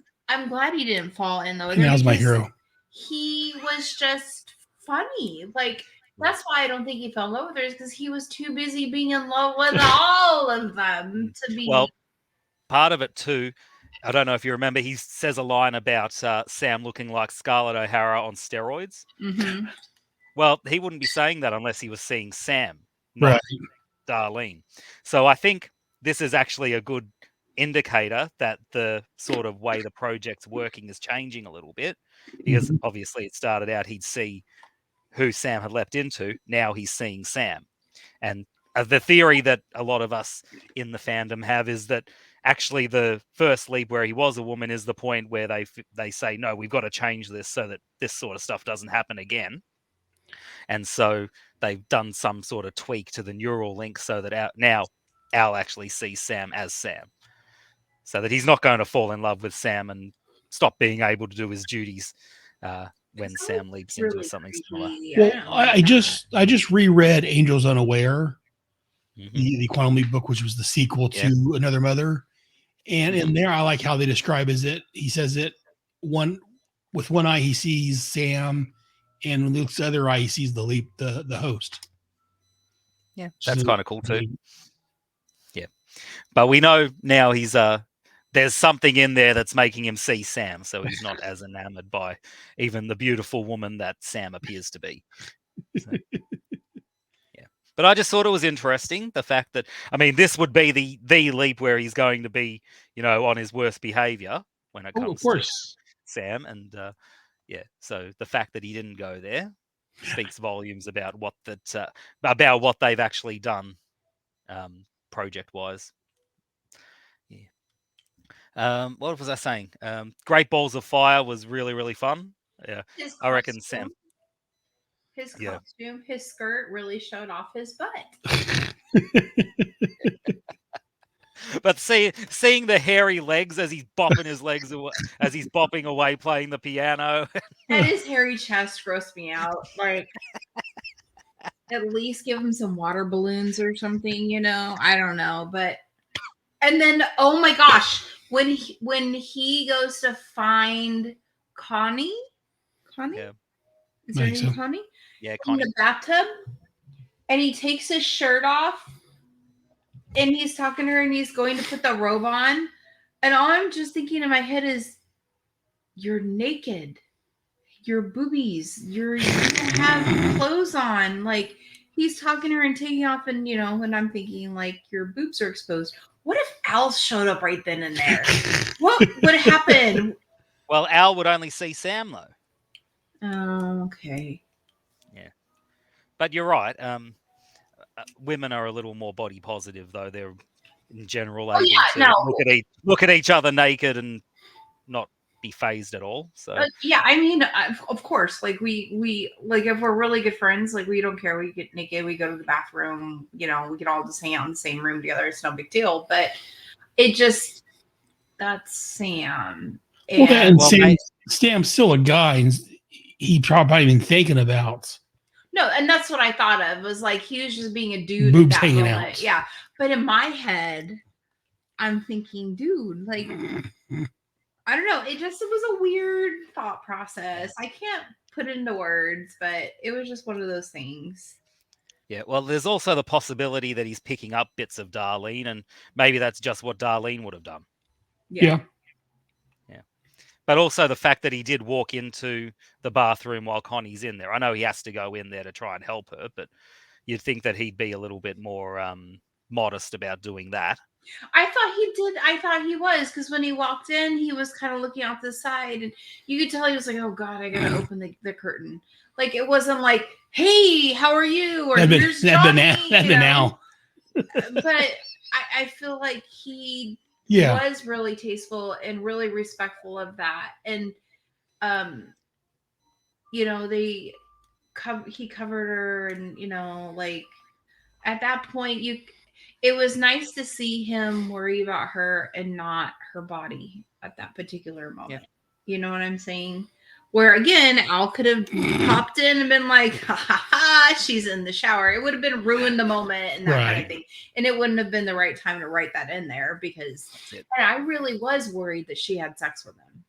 glad he didn't fall in though. That was my hero. He was just funny. Like, that's why I don't think he fell in love with her, is because he was too busy being in love with all of them to be. Well, part of it too, I don't know if you remember, he says a line about Sam looking like Scarlett O'Hara on steroids. Mm-hmm. Well, he wouldn't be saying that unless he was seeing Sam, not right, Darlene. So I think this is actually a good indicator that the sort of way the project's working is changing a little bit, because obviously it started out he'd see who Sam had leapt into. Now he's seeing Sam. And the theory that a lot of us in the fandom have is that actually the first leap where he was a woman is the point where they say, no, we've got to change this so that this sort of stuff doesn't happen again. And so they've done some sort of tweak to the neural link so that now Al actually sees Sam as Sam. So that he's not going to fall in love with Sam and stop being able to do his duties when Sam leaps into something similar. Well, I just reread Angels Unaware, the Quantum Leap book, which was the sequel to Another Mother. And in there, I like how they describe it. He says that with one eye, he sees Sam, and when he looks the other eye, he sees the host. Yeah, that's kind of cool too. Yeah. But we know now he's there's something in there that's making him see Sam, so he's not as enamored by even the beautiful woman that Sam appears to be. So, yeah. But I just thought it was interesting, the fact that, I mean, this would be the leap where he's going to be, on his worst behavior when it comes to Sam. And so the fact that he didn't go there speaks volumes about what they've actually done project-wise. What was I saying? Great Balls of Fire was really, really fun. Yeah, I reckon Sam. His costume, his skirt really showed off his butt. But seeing the hairy legs as he's bopping his legs away, as he's bopping away playing the piano. And his hairy chest grossed me out. Like, at least give him some water balloons or something, I don't know. But, and then, oh my gosh, when he goes to find Connie? Yeah. Is her name Connie? Yeah, Connie. In the bathtub, and he takes his shirt off, and he's talking to her, and he's going to put the robe on, and all I'm just thinking in my head is, you're naked, your boobies, you don't have clothes on. Like, he's talking to her and taking off, and and I'm thinking, like, your boobs are exposed. What if Al showed up right then and there? What would happen? Well, Al would only see Sam, though. Oh, okay. Yeah. But you're right. Women are a little more body positive, though. They're, in general, able to look at each other naked and not be phased at all. So yeah, I mean, of course, like we like, if we're really good friends, like, we don't care, we get naked, we go to the bathroom, we can all just hang out in the same room together, it's no big deal. But that's Sam. And Sam's still a guy, and he probably even thinking about and that's what I thought of, was like, he was just being a dude, boobs hanging out. Yeah, but in my head I'm thinking, dude, like, I don't know. It was a weird thought process. I can't put it into words, but it was just one of those things. Yeah, well, there's also the possibility that he's picking up bits of Darlene, and maybe that's just what Darlene would have done. Yeah. But also the fact that he did walk into the bathroom while Connie's in there. I know he has to go in there to try and help her, but you'd think that he'd be a little bit more modest about doing that. I thought he did. I thought he was, because when he walked in, he was kind of looking out the side, and you could tell he was like, "Oh God, I gotta open the curtain." Like it wasn't like, "Hey, how are you?" or "Here's Johnny." That'd been now. But I feel like he was really tasteful and really respectful of that, and you know, he covered her, and you know, like at that point, it was nice to see him worry about her and not her body at that particular moment. Yeah. You know what I'm saying? Where again, Al could have popped in and been like, ha ha ha, she's in the shower. It would have been ruined the moment and that kind of thing. And it wouldn't have been the right time to write that in there, because and I really was worried that she had sex with him.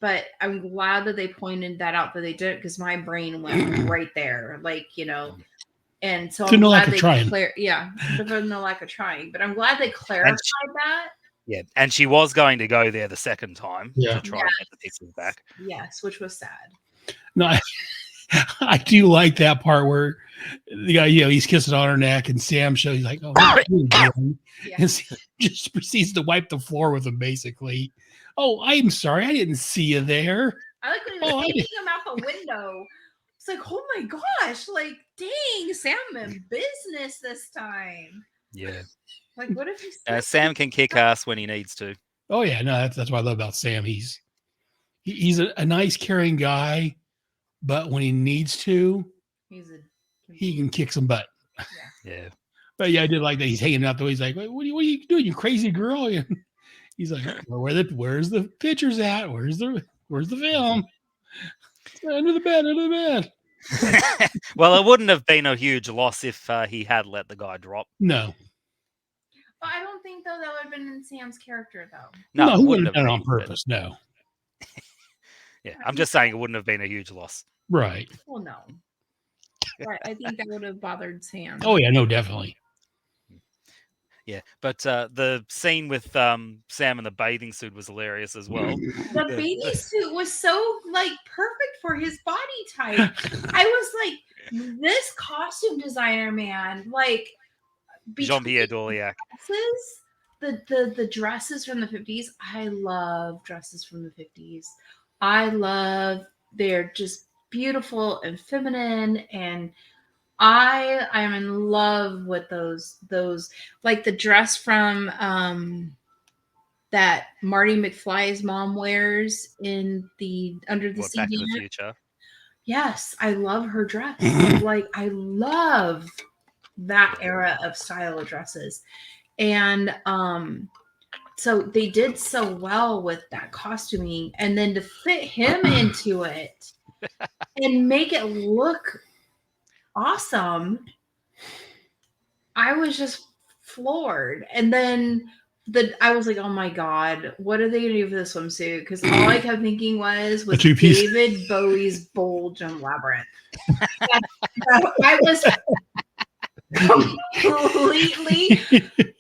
But I'm glad that they pointed that out, that they did, because my brain went right there. Like, you know, and so I'm glad they there's no lack of trying, but I'm glad they clarified that. Yeah, and she was going to go there the second time to try and get the pixels back. Yes, which was sad. No, I do like that part where the guy, you know, he's kissing on her neck, and Sam shows, he's like, "Oh," and Sam just proceeds to wipe the floor with him, basically. "Oh, I'm sorry, I didn't see you there." I like when he was taking him out the window. It's like, oh my gosh, like, dang, Sam in business this time. Yeah. Like, what if he's Sam can kick ass when he needs to. Oh yeah, no, that's what I love about Sam. He's a nice, caring guy, but when he needs to, he can kick some butt. Yeah. But yeah, I did like that. He's hanging out though. He's like, what are you doing, you crazy girl? He's like, well, where's the pictures at? Where's the film? Under the bed. Well, it wouldn't have been a huge loss if he had let the guy drop. No. Well, I don't think, though, that would have been in Sam's character, though. No, he wouldn't have done it on purpose. No. Yeah, I'm just saying it wouldn't have been a huge loss. Right. Well, no. But I think that would have bothered Sam. Oh yeah, no, definitely. Yeah, but the scene with Sam in the bathing suit was hilarious as well. The bathing suit was so like perfect for his body type. I was like, this costume designer, man, like Jean-Pierre Doliac. The dresses from the 50s. I love dresses from the 50s. They're just beautiful and feminine, and I am in love with those like the dress from that Marty McFly's mom wears in the Under the Sea. Back to the Future. Yes, I love her dress. Like, I love that era of style of dresses. And so they did so well with that costuming, and then to fit him into it and make it look awesome, I was just floored. And then I was like, oh my God, what are they gonna do for the swimsuit? Because all I kept thinking was David Bowie's Bulge and Labyrinth. I was completely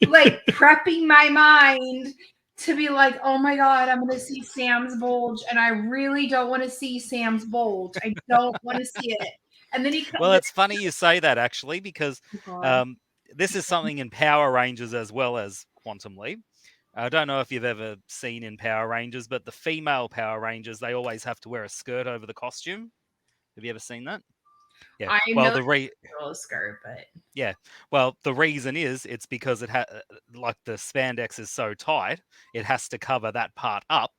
like prepping my mind to be like, oh my God, I'm gonna see Sam's bulge, and I really don't want to see Sam's bulge. I don't want to see it. And then well, it's funny you say that, actually, because this is something in Power Rangers as well as Quantum Leap. I don't know if you've ever seen in Power Rangers, but the female Power Rangers, they always have to wear a skirt over the costume. Have you ever seen that? Yeah. I know a skirt, but yeah. Well, the reason is it's because it like the spandex is so tight, it has to cover that part up,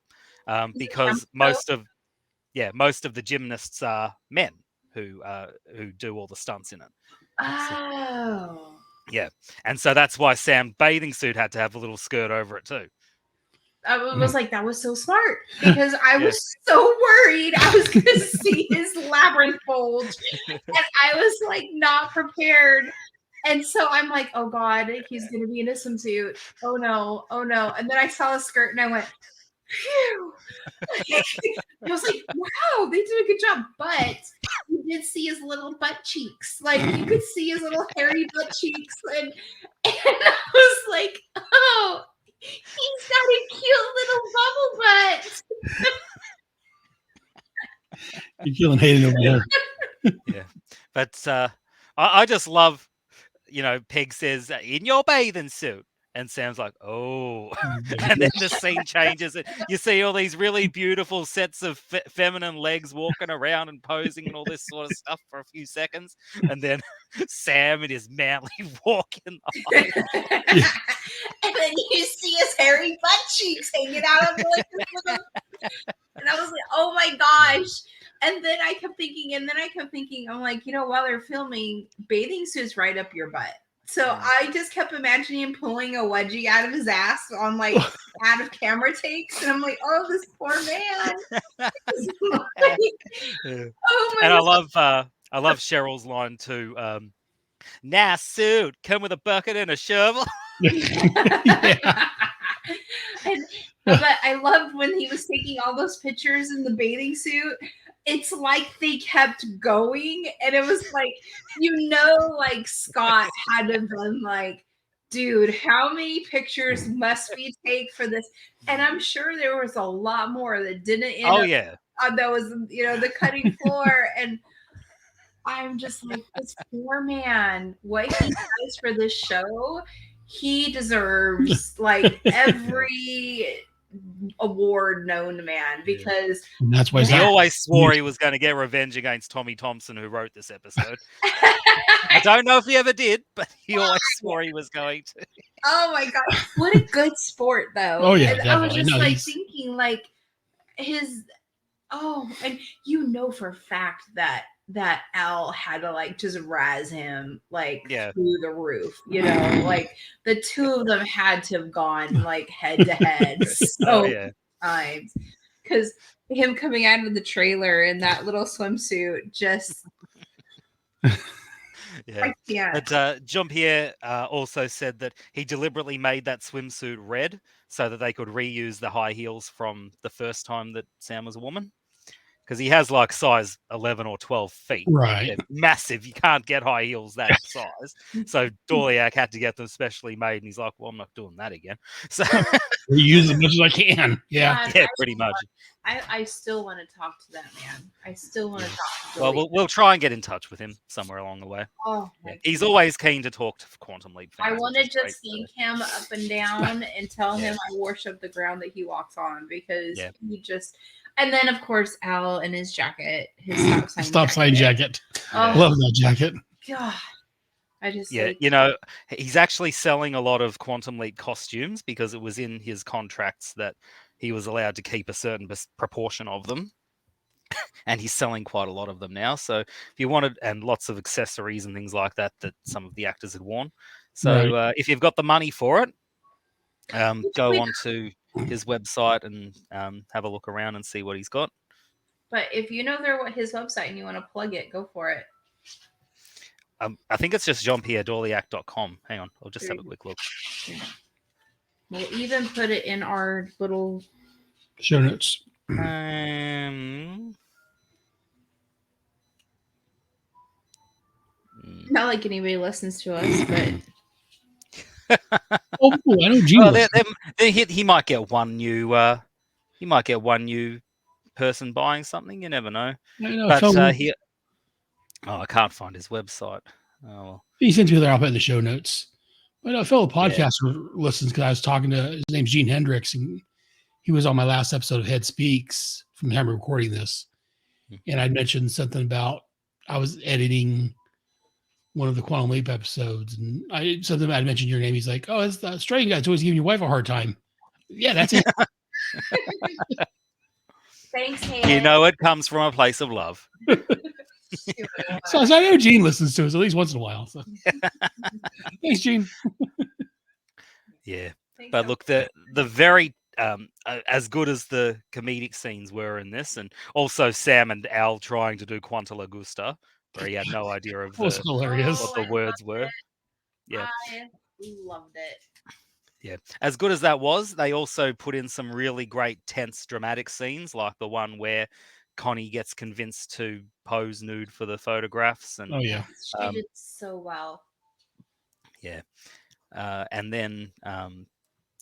because most of the gymnasts are men who do all the stunts in it. Oh. Yeah, and so that's why Sam's bathing suit had to have a little skirt over it too. I was like, that was so smart, because I was so worried I was going to see his labyrinth bulge, and I was like not prepared. And so I'm like, oh God, he's going to be in a swimsuit. Oh no. And then I saw the skirt and I went, Phew. I was like, wow, they did a good job. But you did see his little butt cheeks. Like, you could see his little hairy butt cheeks. And I was like, oh, he's got a cute little bubble butt. You're killing Hayden over there. Yeah. But I just love, Peg says, in your bathing suit. And Sam's like, oh. And then the scene changes. And you see all these really beautiful sets of feminine legs walking around and posing and all this sort of stuff for a few seconds. And then Sam in his manly walk in the And then you see his hairy butt cheeks hanging out of like this little... And I was like, oh my gosh. And then I kept thinking, I'm like, while they're filming, bathing suits right up your butt. So I just kept imagining him pulling a wedgie out of his ass on like out of camera takes. And I'm like, oh, this poor man. Oh my and God. I love Cheryl's line too. Nice suit, come with a bucket and a shovel. But I loved when he was taking all those pictures in the bathing suit. It's like they kept going, and it was like, like Scott had to have been like, dude, how many pictures must we take for this? And I'm sure there was a lot more that didn't end up. Yeah. That was, the cutting floor. And I'm just like, this poor man, what he does for this show, he deserves like every award known to man, because that's why he always swore he was going to get revenge against Tommy Thompson, who wrote this episode. I don't know if he ever did, but he always swore he was going to. Oh my God, what a good sport though. Oh yeah, and definitely. I was just thinking like and for a fact that Al had to like just razz him like through the roof, like the two of them had to have gone like head to head times, because him coming out of the trailer in that little swimsuit just But Jean-Pierre also said that he deliberately made that swimsuit red so that they could reuse the high heels from the first time that Sam was a woman. Because he has like size 11 or 12 feet. Right. They're massive. You can't get high heels that size. So Dorliak had to get them specially made. And he's like, well, I'm not doing that again. So reuse as much as I can. Yeah. Yeah, pretty much. I still want to talk to that man. I still want to talk to Well, we'll try and get in touch with him somewhere along the way. Oh, he's always keen to talk to Quantum Leap fans. I want to just thank him up and down and tell him I worship the ground that he walks on, because he just... And then, of course, Al in his jacket, his stop sign jacket. Oh, love that jacket. God, I just he's actually selling a lot of Quantum Leap costumes because it was in his contracts that he was allowed to keep a certain proportion of them, and he's selling quite a lot of them now. So if you wanted, and lots of accessories and things like that some of the actors had worn. So if you've got the money for it, go on to his website and have a look around and see what he's got. But if you know his website and you want to plug it, go for it. I think it's just jeanpierredorliac.com. Hang on, I'll just have a quick look. We'll even put it in our little show notes. Not like anybody listens to us, but I know Gene. He might get one new. He might get one new person buying something. You never know. But I can't find his website. Oh, well. He sent me there. I'll put in the show notes. But a fellow podcaster listens because I was talking to, his name's Gene Hendricks, and he was on my last episode of Head Speaks from the time of recording this. And I mentioned something about I was editing one of the Quantum Leap episodes, and I mentioned your name. He's like, "Oh, it's the Australian guy that's always giving your wife a hard time." Yeah, that's it. Thanks, Hayden. You know, it comes from a place of love. So I know Gene listens to us at least once in a while. So. Thanks, Gene. Yeah, but look, the very as good as the comedic scenes were in this, and also Sam and Al trying to do Quanta La Gusta, where he had no idea of hilarious. what the words were. Yeah, I loved it. Yeah. As good as that was, they also put in some really great tense dramatic scenes, like the one where Connie gets convinced to pose nude for the photographs. And Oh yeah. She did so well. Yeah. And then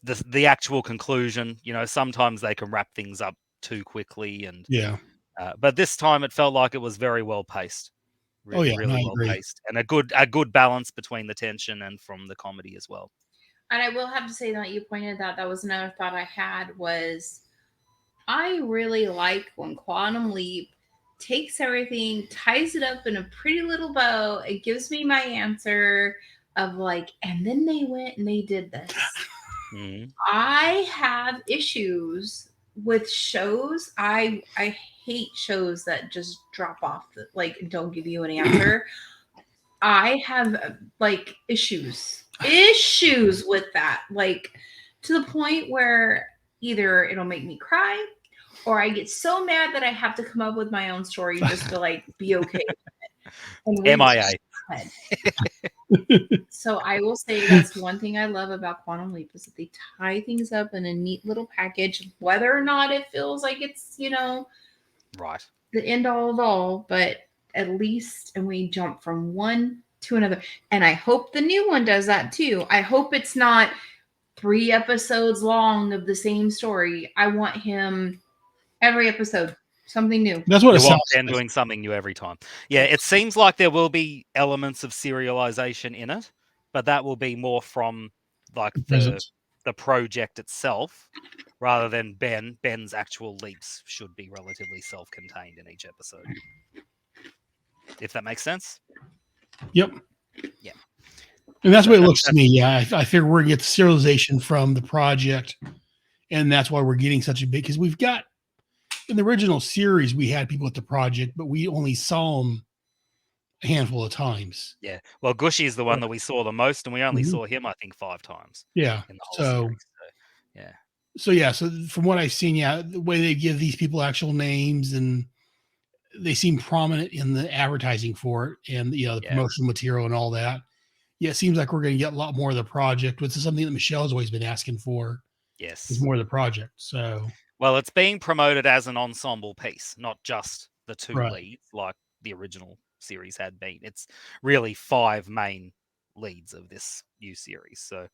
the actual conclusion, sometimes they can wrap things up too quickly. And Yeah. but this time it felt like it was very well paced. Oh yeah, Really I well agree. paced. And a good balance between the tension and from the comedy as well. And I will have to say that you pointed that was another thought I had was I really like when Quantum Leap takes everything, ties it up in a pretty little bow. It gives me my answer of like, and then they went and they did this. Mm-hmm. I have issues with shows. I hate shows that just drop off, like don't give you an answer. I have like issues with that, like to the point where either it'll make me cry or I get so mad that I have to come up with my own story just to like be okay with it. And MIA. So I will say that's one thing I love about Quantum Leap is that they tie things up in a neat little package, whether or not it feels like it's, Right. the end all of all, but at least, and we jump from one to another. And I hope the new one does that too. I hope it's not 3 episodes long of the same story. I want him every episode, something new. That's what You it want sounds Ben like. doing something new every time. Yeah, it seems like there will be elements of serialization in it, but that will be more from like the project itself rather than Ben's actual leaps should be relatively self-contained in each episode. If that makes sense? Yep. Yeah. And that's what it looks to me. Yeah, I figure we're going to get the serialization from the project, and that's why we're getting such a big, because we've got, in the original series, we had people at the project, but we only saw them a handful of times. Yeah. Well, Gushy is the one that we saw the most, and we only saw him, I think, 5 times. Yeah. In the whole series. So, yeah. So from what I've seen, the way they give these people actual names and they seem prominent in the advertising for it and the promotional material and all that. Yeah, it seems like we're going to get a lot more of the project, which is something that Michelle's always been asking for. Yes. Is more of the project. So well, it's being promoted as an ensemble piece, not just the 2 Right. leads like the original series had been. It's really 5 main leads of this new series. So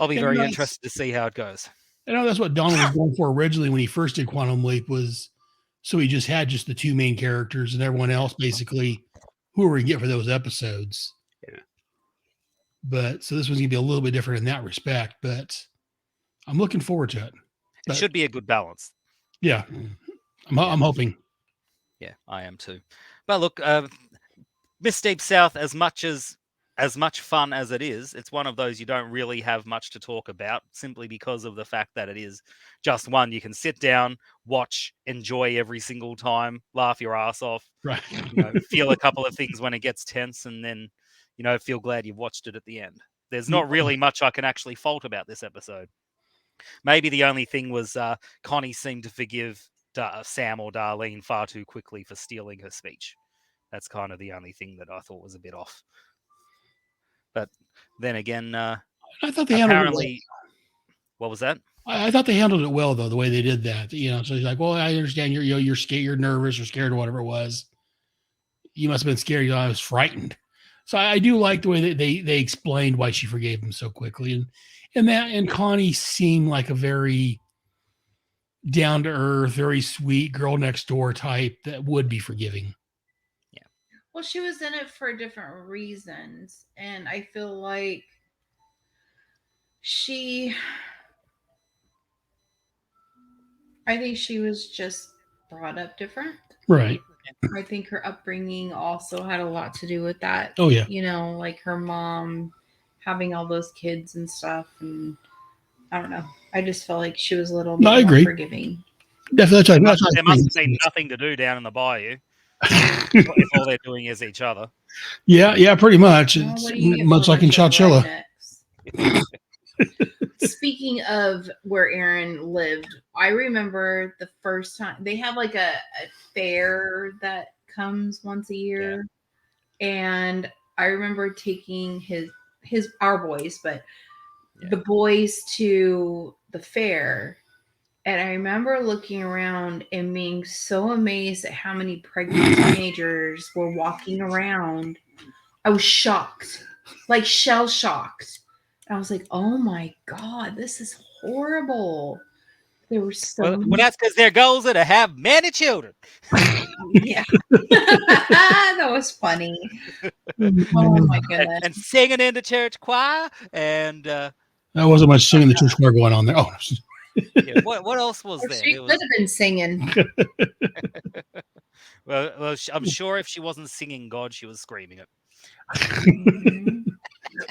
I'll be very interested to see how it goes. I know that's what Donald was going for originally when he first did Quantum Leap was so he just had just the 2 main characters and everyone else basically who we get for those episodes. Yeah. But so this one's gonna be a little bit different in that respect, but I'm looking forward to it. It should be a good balance. Yeah. I'm hoping. Yeah, I am too. But look, Miss Deep South, as much fun as it is, it's one of those you don't really have much to talk about simply because of the fact that it is just one you can sit down, watch, enjoy every single time, laugh your ass off, right? Feel a couple of things when it gets tense, and then feel glad you've watched it at the end. There's not really much I can actually fault about this episode. Maybe the only thing was Connie seemed to forgive Sam or Darlene far too quickly for stealing her speech. That's kind of the only thing that I thought was a bit off. But then again, I thought they apparently, handled it well. What was that? I thought they handled it well, though, the way they did that. So he's like, "Well, I understand you're scared, you're nervous, or scared, or whatever it was. You must have been scared. I was frightened." So I do like the way that they explained why she forgave him so quickly, and Connie seemed like a very down to earth, very sweet girl next door type that would be forgiving. Yeah. Well, she was in it for different reasons, and I feel like I think she was just brought up different. Right. I think her upbringing also had a lot to do with that. Oh, yeah. Like her mom having all those kids and stuff. And I don't know. I just felt like she was a little bit more forgiving. Definitely. There must have been nothing to do down in the bayou if all they're doing is each other. Yeah, pretty much. It's much like in Chowchilla. Speaking of where Aaron lived, I remember the first time they have like a fair that comes once a year. Yeah. And I remember taking our boys, but the boys to the fair. And I remember looking around and being so amazed at how many pregnant teenagers were walking around. I was shocked, like shell shocked. I was like, oh my God, this is horrible. There were so well, that's because their goals are to have many children. Yeah. That was funny. Oh my goodness. And singing in the church choir. And that wasn't much singing the church choir going on there. Oh, yeah, what else was there? She could have been singing. Well, I'm sure if she wasn't singing God, she was screaming it.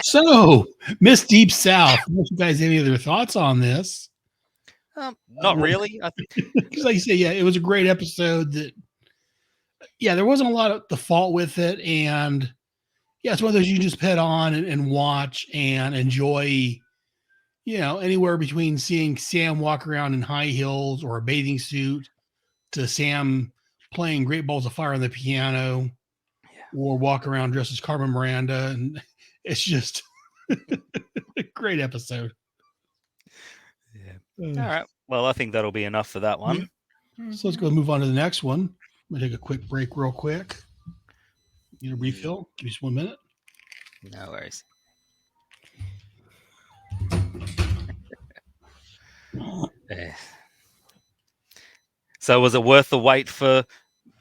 So, Miss Deep South, do you guys have any other thoughts on this? Not really. Because like you say, yeah, it was a great episode that, yeah, there wasn't a lot of the fault with it. And yeah, it's one of those you just put on and watch and enjoy, anywhere between seeing Sam walk around in high heels or a bathing suit to Sam playing Great Balls of Fire on the piano or walk around dressed as Carmen Miranda. And it's just a great episode. Yeah. All right. Well, I think that'll be enough for that one. So let's go move on to the next one. I'm going to take a quick break real quick. Need a refill? Give me just 1 minute. No worries. So was it worth the wait for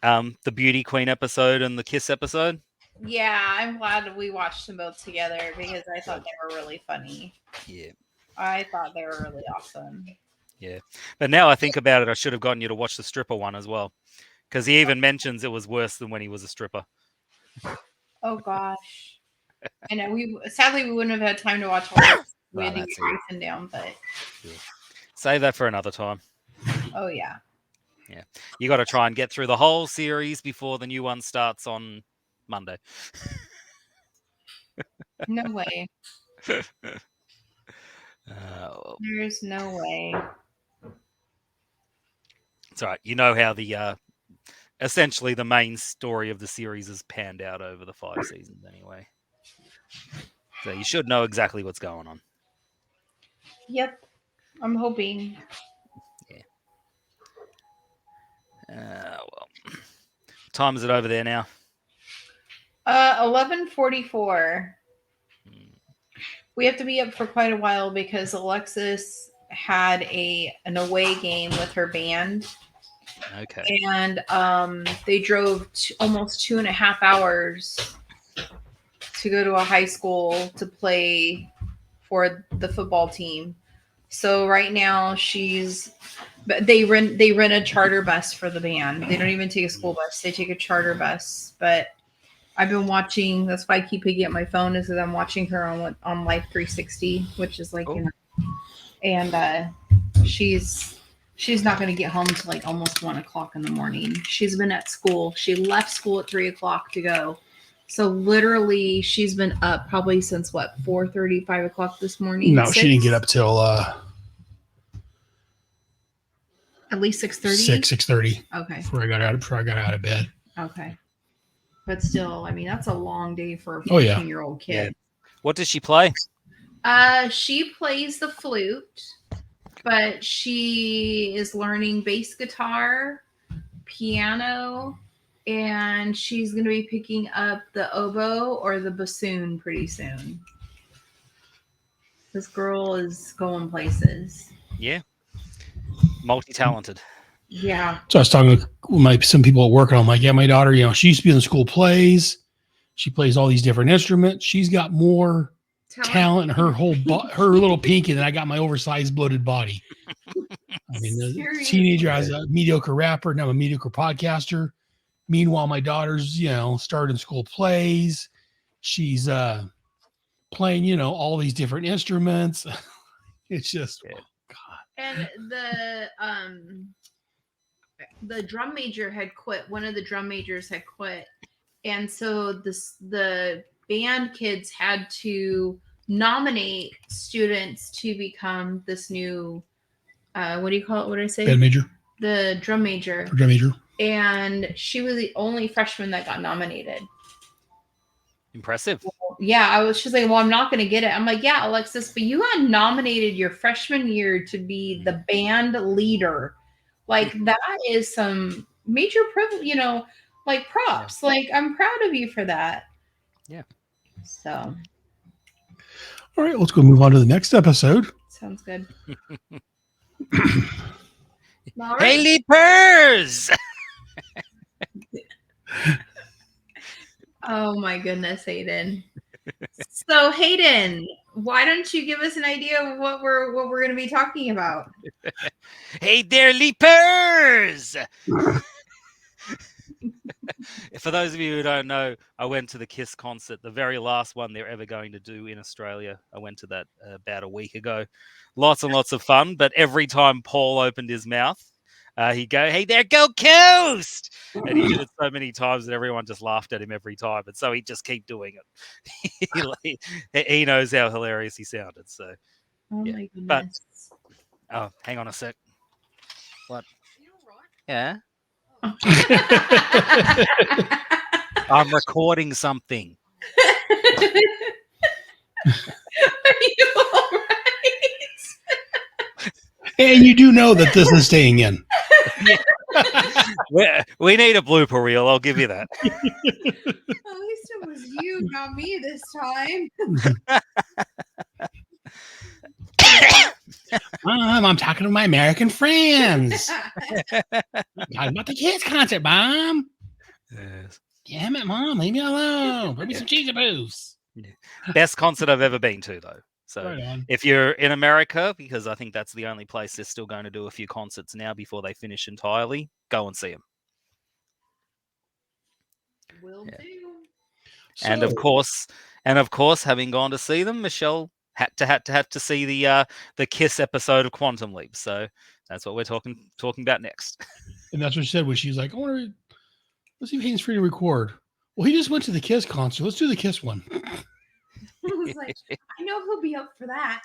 the Beauty Queen episode and the Kiss episode? Yeah, I'm glad we watched them both together because I thought they were really funny. Yeah. I thought they were really awesome. Yeah. But now I think about it, I should have gotten you to watch the stripper one as well. Because he even mentions it was worse than when he was a stripper. Oh gosh. I know sadly we wouldn't have had time to watch all this. We had to get Jason down, but save that for another time. Oh yeah. Yeah. You got to try and get through the whole series before the new one starts on Monday. No way. There's no way. It's all right. You know how the essentially the main story of the series is panned out over the 5 seasons anyway. So you should know exactly what's going on. Yep. I'm hoping. Yeah. Well. What time is it over there now? 11:44. We have to be up for quite a while because Alexis had an away game with her band. Okay. And they drove almost 2.5 hours to go to a high school to play for the football team. So right now they rent a charter bus for the band. They don't even take a school bus. They take a charter bus. But I've been watching. That's why I keep picking up my phone, is because I'm watching her on Life 360, which is like, and she's not going to get home till like almost 1 o'clock in the morning. She's been at school. She left school at 3 o'clock to go. So literally, she's been up probably since 4:30, 5 o'clock this morning. No, 6? She didn't get up till at least 6:30. 6:30. Okay. Before I got out of bed. Okay. But still, I mean, that's a long day for a 14-year-old kid. Yeah. What does she play? She plays the flute, but she is learning bass guitar, piano, and she's going to be picking up the oboe or the bassoon pretty soon. This girl is going places. Yeah. Multi-talented. Yeah. So I was talking with some people at work, and I'm like, yeah, my daughter, she used to be in the school plays. She plays all these different instruments. She's got more talent in her whole her little pinky than I got my oversized bloated body. I mean, the teenager has a mediocre rapper, now a mediocre podcaster. Meanwhile, my daughter's, started in school plays. She's playing, all these different instruments. It's just, oh God. And the drum major had quit. One of the drum majors had quit. And so the band kids had to nominate students to become this new, what do you call it? What did I say? Band major. The drum major. Drum major. And she was the only freshman that got nominated. Impressive. yeah, she's like, well, I'm not going to get it. I'm like, yeah, Alexis, but you got nominated your freshman year to be the band leader. Like, that is some major privilege, you know, like props. Yeah. Like, I'm proud of you for that. Yeah. So. All right, let's go move on to the next episode. Sounds good. Hey, leapers! Oh my goodness, Hayden. So Hayden, why don't you give us an idea of what we're going to be talking about? Hey there, leapers! For those of you who don't know, I went to the Kiss concert, the very last one they're ever going to do in Australia. I went to that about a week ago. Lots and lots of fun, but every time Paul opened his mouth, he'd go, hey there, go Coast! And he did it so many times that everyone just laughed at him every time. And so he'd just keep doing it. He knows how hilarious he sounded. So, oh my goodness. But, hang on a sec. What? Yeah? I'm recording something. Are you all right? And you do know that this is staying in. Yeah. We need a blooper reel, I'll give you that. At least it was you, not me this time. I'm talking to my American friends. Talking about the Kiss concert, Mom. Yes. Damn it, Mom. Leave me alone. Bring me some cheesy booze. Best concert I've ever been to, though. So right if you're in America, because I think that's the only place they're still going to do a few concerts now before they finish entirely, go and see them. Will do. And of course, having gone to see them, Michelle had to see the Kiss episode of Quantum Leap. So that's what we're talking about next. And that's what she said when she was like, let's see if Hayden's free to record. Well, he just went to the Kiss concert. Let's do the Kiss one. I was like, I know he'll be up for that.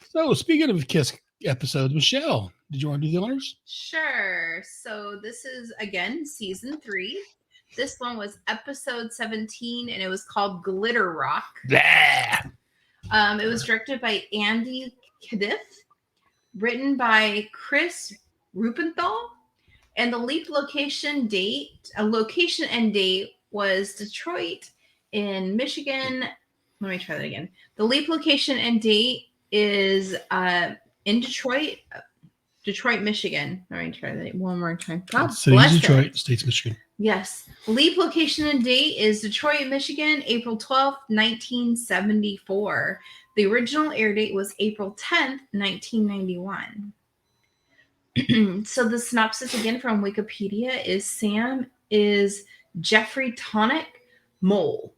So speaking of Kiss episodes, Michelle, did you want to do the honors? Sure. So this is, again, season 3. This one was episode 17, and it was called Glitter Rock. Blah. It was directed by Andy Cadiff, written by Chris Rupenthal, and the leap location and date was Detroit in Michigan. Let me try that again. The leap location and date is in Detroit, Michigan. Let me try that one more time. God bless Detroit, States, Michigan. Yes. Leap location and date is Detroit, Michigan, April 12th, 1974. The original air date was April 10th, 1991. So the synopsis again from Wikipedia is Sam is Jeffrey Tonic Mole,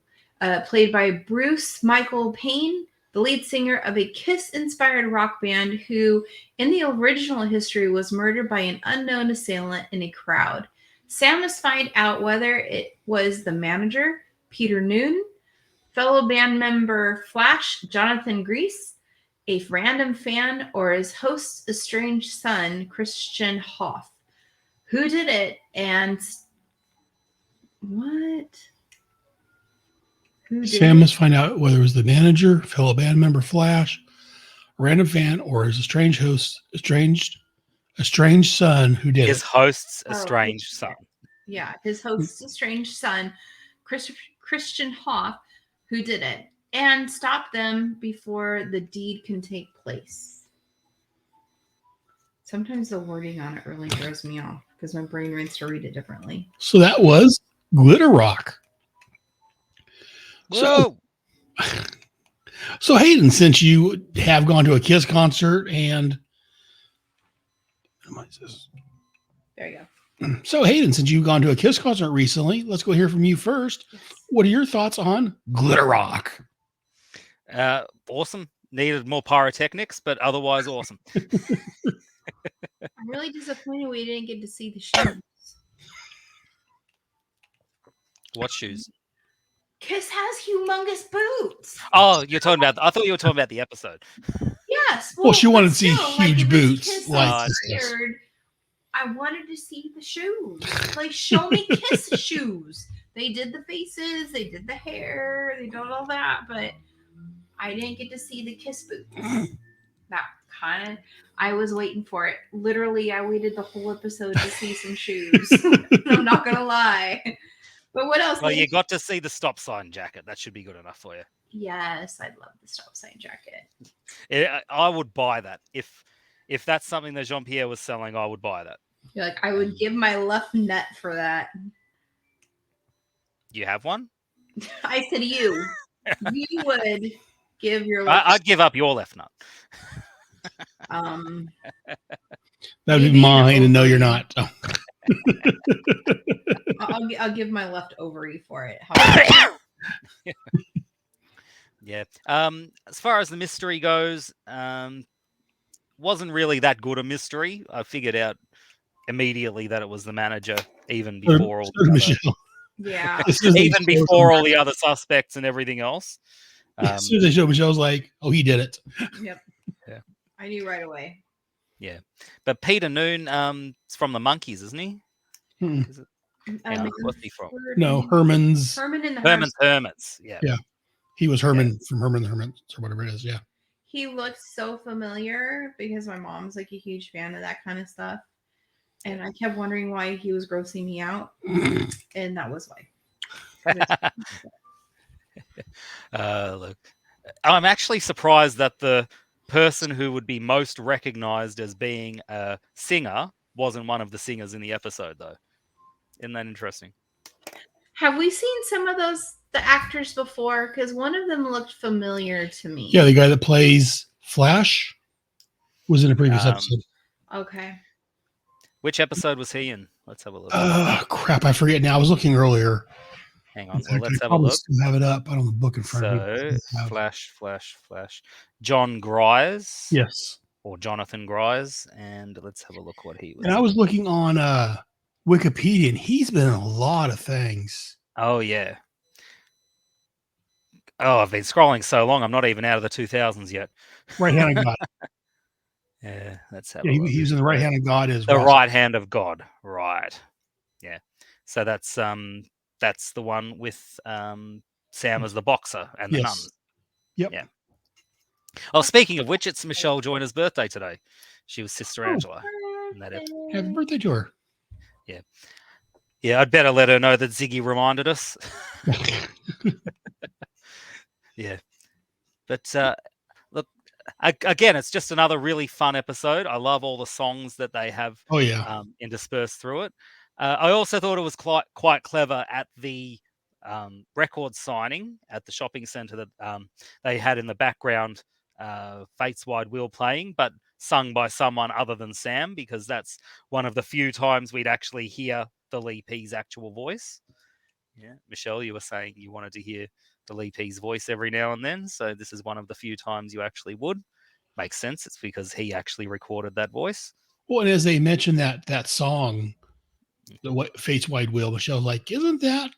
played by Bruce Michael Payne, the lead singer of a Kiss-inspired rock band who, in the original history, was murdered by an unknown assailant in a crowd. Sam must find out whether it was the manager, Peter Noon, fellow band member Flash, Jonathan Grease, a random fan, or his host's estranged son, Christian Hoff. Who did it and what? Sam must find out whether it was the manager, fellow band member Flash, a random fan, or his estranged son who did his host's estranged son. Yeah, his host's estranged son, Christian Hoff, who did it, and stop them before the deed can take place. Sometimes the wording on it really throws me off because my brain wants to read it differently. So that was Glitter Rock. Whoa. So Hayden, since you have gone to a Kiss concert and there you go. So Hayden, since you've gone to a Kiss concert recently, let's go hear from you first. Yes. What are your thoughts on Glitter Rock? Awesome. Needed more pyrotechnics, but otherwise awesome. I'm really disappointed we didn't get to see the shoes. What shoes? Kiss has humongous boots. Oh, you're talking about. I thought you were talking about the episode. Yes. Well she wanted to see huge boots. I wanted to see the shoes. Like, show me Kiss shoes. They did the faces, they did the hair, they did all that, but I didn't get to see the kiss boots. That kind of, I was waiting for it. Literally, I waited the whole episode to see some shoes. I'm not gonna lie. But what else? Well, you got to see the stop sign jacket. That should be good enough for you. Yes, I'd love the stop sign jacket. I would buy that. If that's something that Jean-Pierre was selling, I would buy that. You're like, I would give my left nut for that. You have one? I said you. You would give your left I'd give up your left nut. That'd be mine, and no, you're not. Oh. I'll give my left ovary for it. Yeah. As far as the mystery goes, wasn't really that good a mystery. I figured out immediately that it was the manager, even before all the other, yeah, even before all the other suspects and everything else. As soon as they showed Michelle's like, oh, he did it. Yep. Yeah. I knew right away. Yeah. But Peter Noon, is from the Monkeys, isn't he? Is it? What's he from? No, Herman's. Herman and the Herman's Hermits. Yeah. Yeah. He was Herman from Herman the Hermits or whatever it is. Yeah. He looks so familiar because my mom's like a huge fan of that kind of stuff. And I kept wondering why he was grossing me out. And that was why. Look, I'm actually surprised that the person who would be most recognized as being a singer wasn't one of the singers in the episode, though. Isn't that interesting? Have we seen some of the actors before? Because one of them looked familiar to me. Yeah, the guy that plays Flash was in a previous episode. Okay. Which episode was he in? Let's have a look. Oh, crap. I forget now. I was looking earlier. Hang on. Well, let's have a look. Still have it up. I don't have the book in front of me. Flash. John Grise. Yes. Or Jonathan Grise. And let's have a look what he was. And I was looking on Wikipedia, and he's been in a lot of things. Oh, yeah. Oh, I've been scrolling so long, I'm not even out of the 2000s yet. Right Hand of God. Yeah, let's have a look. He was in the Right Hand of God as well. The Right Hand of God, right. Yeah. So that's the one with Sam as the boxer and the nuns. Yep. Yeah. Oh, speaking of which, it's Michelle Joyner's birthday today. She was Sister Angela. In that episode. Happy birthday to her. Yeah. Yeah, I'd better let her know that Ziggy reminded us. Yeah. But look, again, it's just another really fun episode. I love all the songs that they have interspersed through it. I also thought it was quite clever at the record signing at the shopping centre that they had in the background Fate's Wide Wheel playing, but sung by someone other than Sam, because that's one of the few times we'd actually hear the Lee P's actual voice. Yeah, Michelle, you were saying you wanted to hear the Lee P's voice every now and then, so this is one of the few times you actually would. Makes sense. It's because he actually recorded that voice. Well, and as they mentioned that song, the Fate's Wide Wheel, Michelle's like, isn't that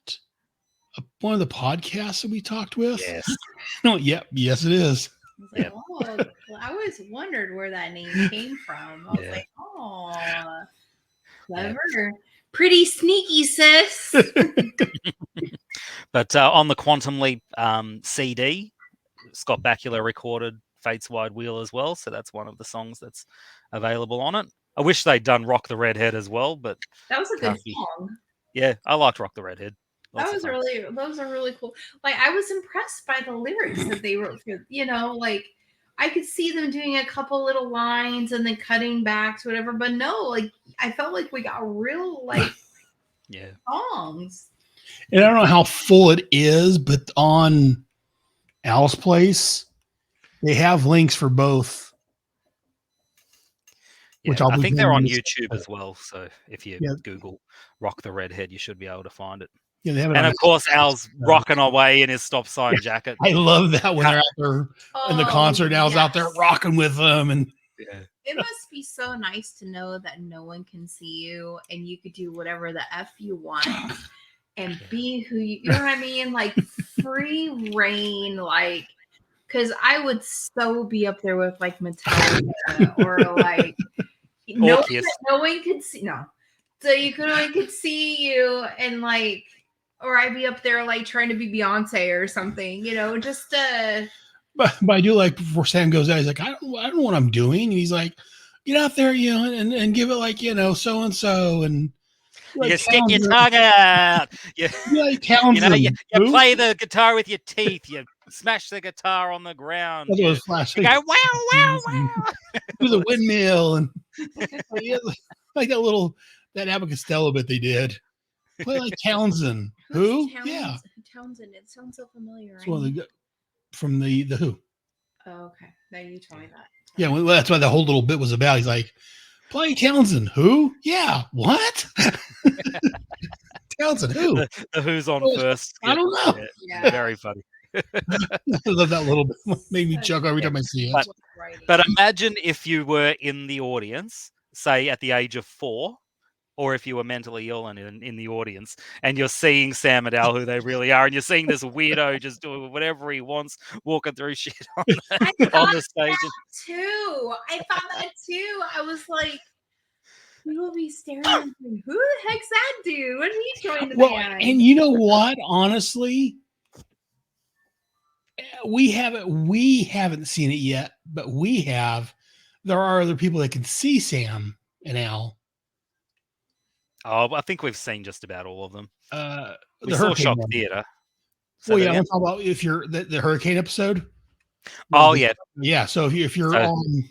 one of the podcasts that we talked with? Yes. No, yes, it is. I was like, oh, well, I always wondered where that name came from. I was like, oh, clever. Yeah. Pretty sneaky, sis. But on the Quantum Leap CD, Scott Bakula recorded Fate's Wide Wheel as well, so that's one of the songs that's available on it. I wish they'd done Rock the Redhead as well, but that was a good song. Yeah, I liked Rock the Redhead. Those are really cool. Like, I was impressed by the lyrics that they wrote for, like I could see them doing a couple little lines and then cutting back to whatever, but no, like I felt like we got real songs. And I don't know how full it is, but on Al's Place, they have links for both. Yeah, I think they're on YouTube as well. So if you Google Rock the Redhead, you should be able to find it. Yeah, they have it. And of course, Al's rocking away in his stop sign jacket. I love that when they're out there in the concert. Al's out there rocking with them, and it must be so nice to know that no one can see you and you could do whatever the F you want and be who you know what I mean? Like free reign, like, because I would so be up there with like Metallica or like no one could see. No, so no one could see you and like or I'd be up there like trying to be Beyonce or something, just But I do like before Sam goes out, he's like, I don't know what I'm doing. And he's like, get out there, and give it like, so and so, and you stick your tongue out. You play the guitar with your teeth. You smash the guitar on the ground. You go wow. Do the windmill and like that Abbott Costello bit they did. Play like Townsend. Who? Yeah, Townsend. It sounds so familiar. It's one of the from the Who. Oh, okay. Now you told me that. Yeah, well, that's what the whole little bit was about. He's like, playing Townsend. Who? Yeah. What? Townsend. Who? The Who's on first. I don't know. Yeah. Very funny. I love that little bit. Made me chuckle every time I see it. But imagine if you were in the audience, say at the age of 4, or if you were mentally ill and in the audience, and you're seeing Sam and Al, who they really are, and you're seeing this weirdo just doing whatever he wants, walking through shit on the stage. I thought that too. I was like, people will be staring at me. Who the heck's that dude? When he joined the band? And you know what? Honestly, we haven't seen it yet, but we have. There are other people that can see Sam and Al. Oh, I think we've seen just about all of them. We the saw Shock one. Theater. So well, yeah, I'm talking about if you're the hurricane episode. Oh, yeah. Yeah. So if you're on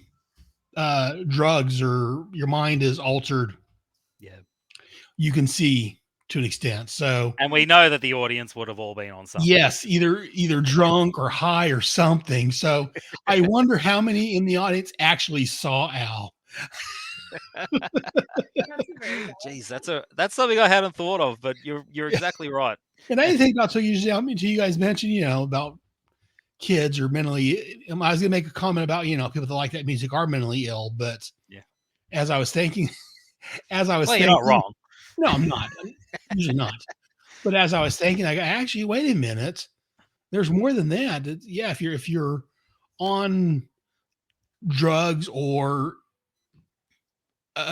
drugs or your mind is altered, you can see to an extent. So, and we know that the audience would have all been on something. Yes, either drunk or high or something. So I wonder how many in the audience actually saw Al. Jeez, that's something I hadn't thought of, but you're exactly right. And I didn't think about until you guys mentioned, about kids or mentally. I was gonna make a comment about people that like that music are mentally ill, but as I was thinking, you're not wrong. No, I'm not. I'm usually not. But as I was thinking, I go, actually, wait a minute. There's more than that. If you're on drugs or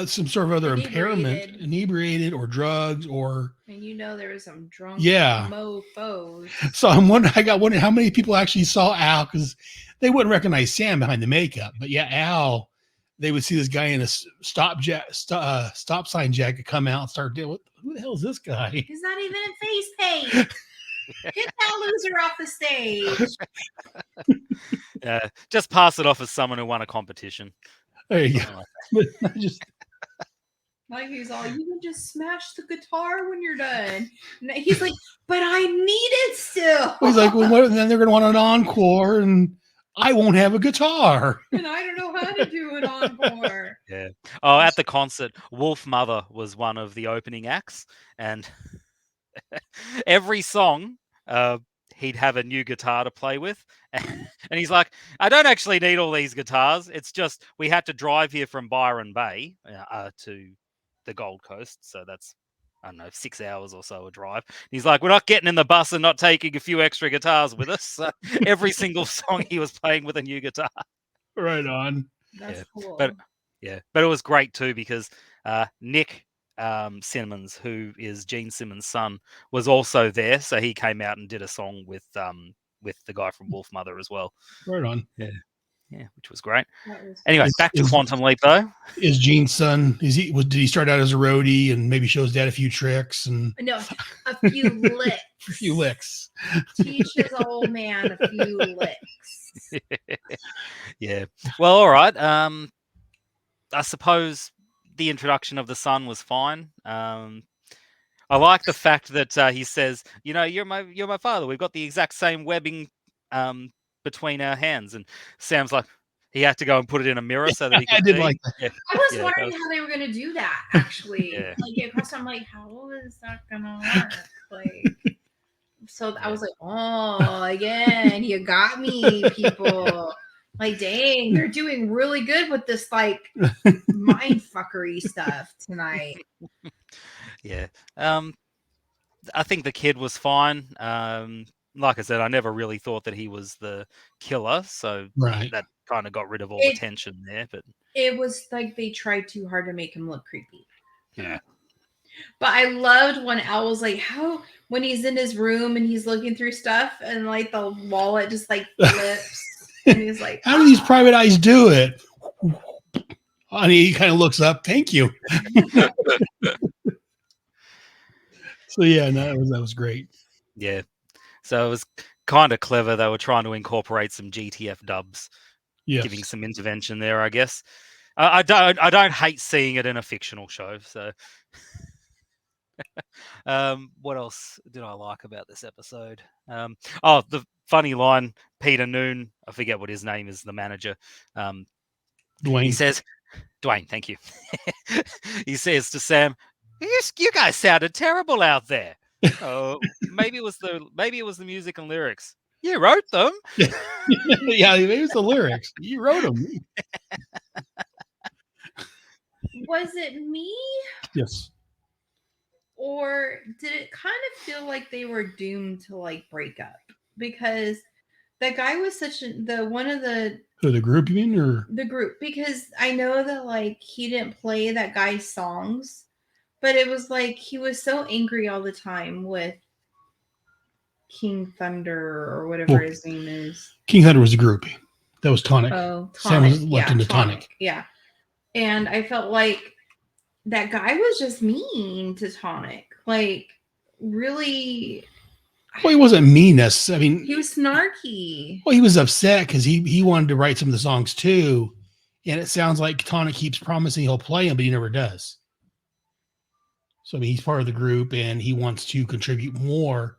some sort of other impairment, inebriated or drugs or. And there was some drunk mofos. So I'm wondering how many people actually saw Al, because they wouldn't recognize Sam behind the makeup. But Al, they would see this guy in a stop sign jacket come out and start doing, who the hell is this guy? He's not even in face paint. Get that loser off the stage. Just pass it off as someone who won a competition. There you go. Like he's all, you can just smash the guitar when you're done. And he's like, but I need it still. He's like, well, then they're going to want an encore, and I won't have a guitar. And I don't know how to do an encore. Yeah. Oh, at the concert, Wolf Mother was one of the opening acts, and every song, he'd have a new guitar to play with. And he's like, I don't actually need all these guitars. It's just we had to drive here from Byron Bay to the Gold Coast. So that's, I don't know, 6 hours or so a drive. He's like, we're not getting in the bus and not taking a few extra guitars with us. So every single song he was playing with a new guitar. Right on. That's cool. But it was great too, because Nick Simmons, who is Gene Simmons' son, was also there. So he came out and did a song with the guy from Wolf Mother as well. Right on. Yeah, which was great. Anyway, back to Quantum Leap though. Is Gene's son? Did he start out as a roadie and maybe show his dad a few tricks and a few licks? A few licks. Teach his old man a few licks. Yeah. Well, all right. I suppose the introduction of the son was fine. I like the fact that he says, you're my father. We've got the exact same webbing between our hands. And Sam's like, he had to go and put it in a mirror so that he could see. Like that. Yeah. I was wondering how they were going to do that, actually. I'm like, how is that going to work? Like, so I was like, oh, again, you got me, people. Like, dang, they're doing really good with this, like, mind fuckery stuff tonight. Yeah. I think the kid was fine. Like I said, I never really thought that he was the killer, so that kind of got rid of all the tension there. But it was like they tried too hard to make him look creepy. Yeah. But I loved when Al was like, how when he's in his room and he's looking through stuff and like the wallet just like flips and he's like, how do these private eyes do it? And he kind of looks up. Thank you. So yeah, no, that was great. Yeah. So it was kind of clever. They were trying to incorporate some GTF dubs, giving some intervention there, I guess. I don't hate seeing it in a fictional show. So, what else did I like about this episode? The funny line, Peter Noon, I forget what his name is, the manager. Dwayne. He says, Dwayne, thank you. He says to Sam, you guys sounded terrible out there. Oh, maybe it was the music and lyrics. You wrote them. Yeah, maybe it's the lyrics. You wrote them. was it me? Yes. Or did it kind of feel like they were doomed to like break up? Because that guy was such the group, you mean, or the group? Because I know that like he didn't play that guy's songs, but it was like he was so angry all the time with King Thunder or whatever his name is. King Thunder was a groupie. That was Tonic. Oh, Tonic. Sam was left into Tonic. Yeah. And I felt like that guy was just mean to Tonic. Like, really. Well, he wasn't mean. I mean, he was snarky. Well, he was upset because he wanted to write some of the songs too. And it sounds like Tonic keeps promising he'll play them, but he never does. So, I mean, he's part of the group and he wants to contribute more.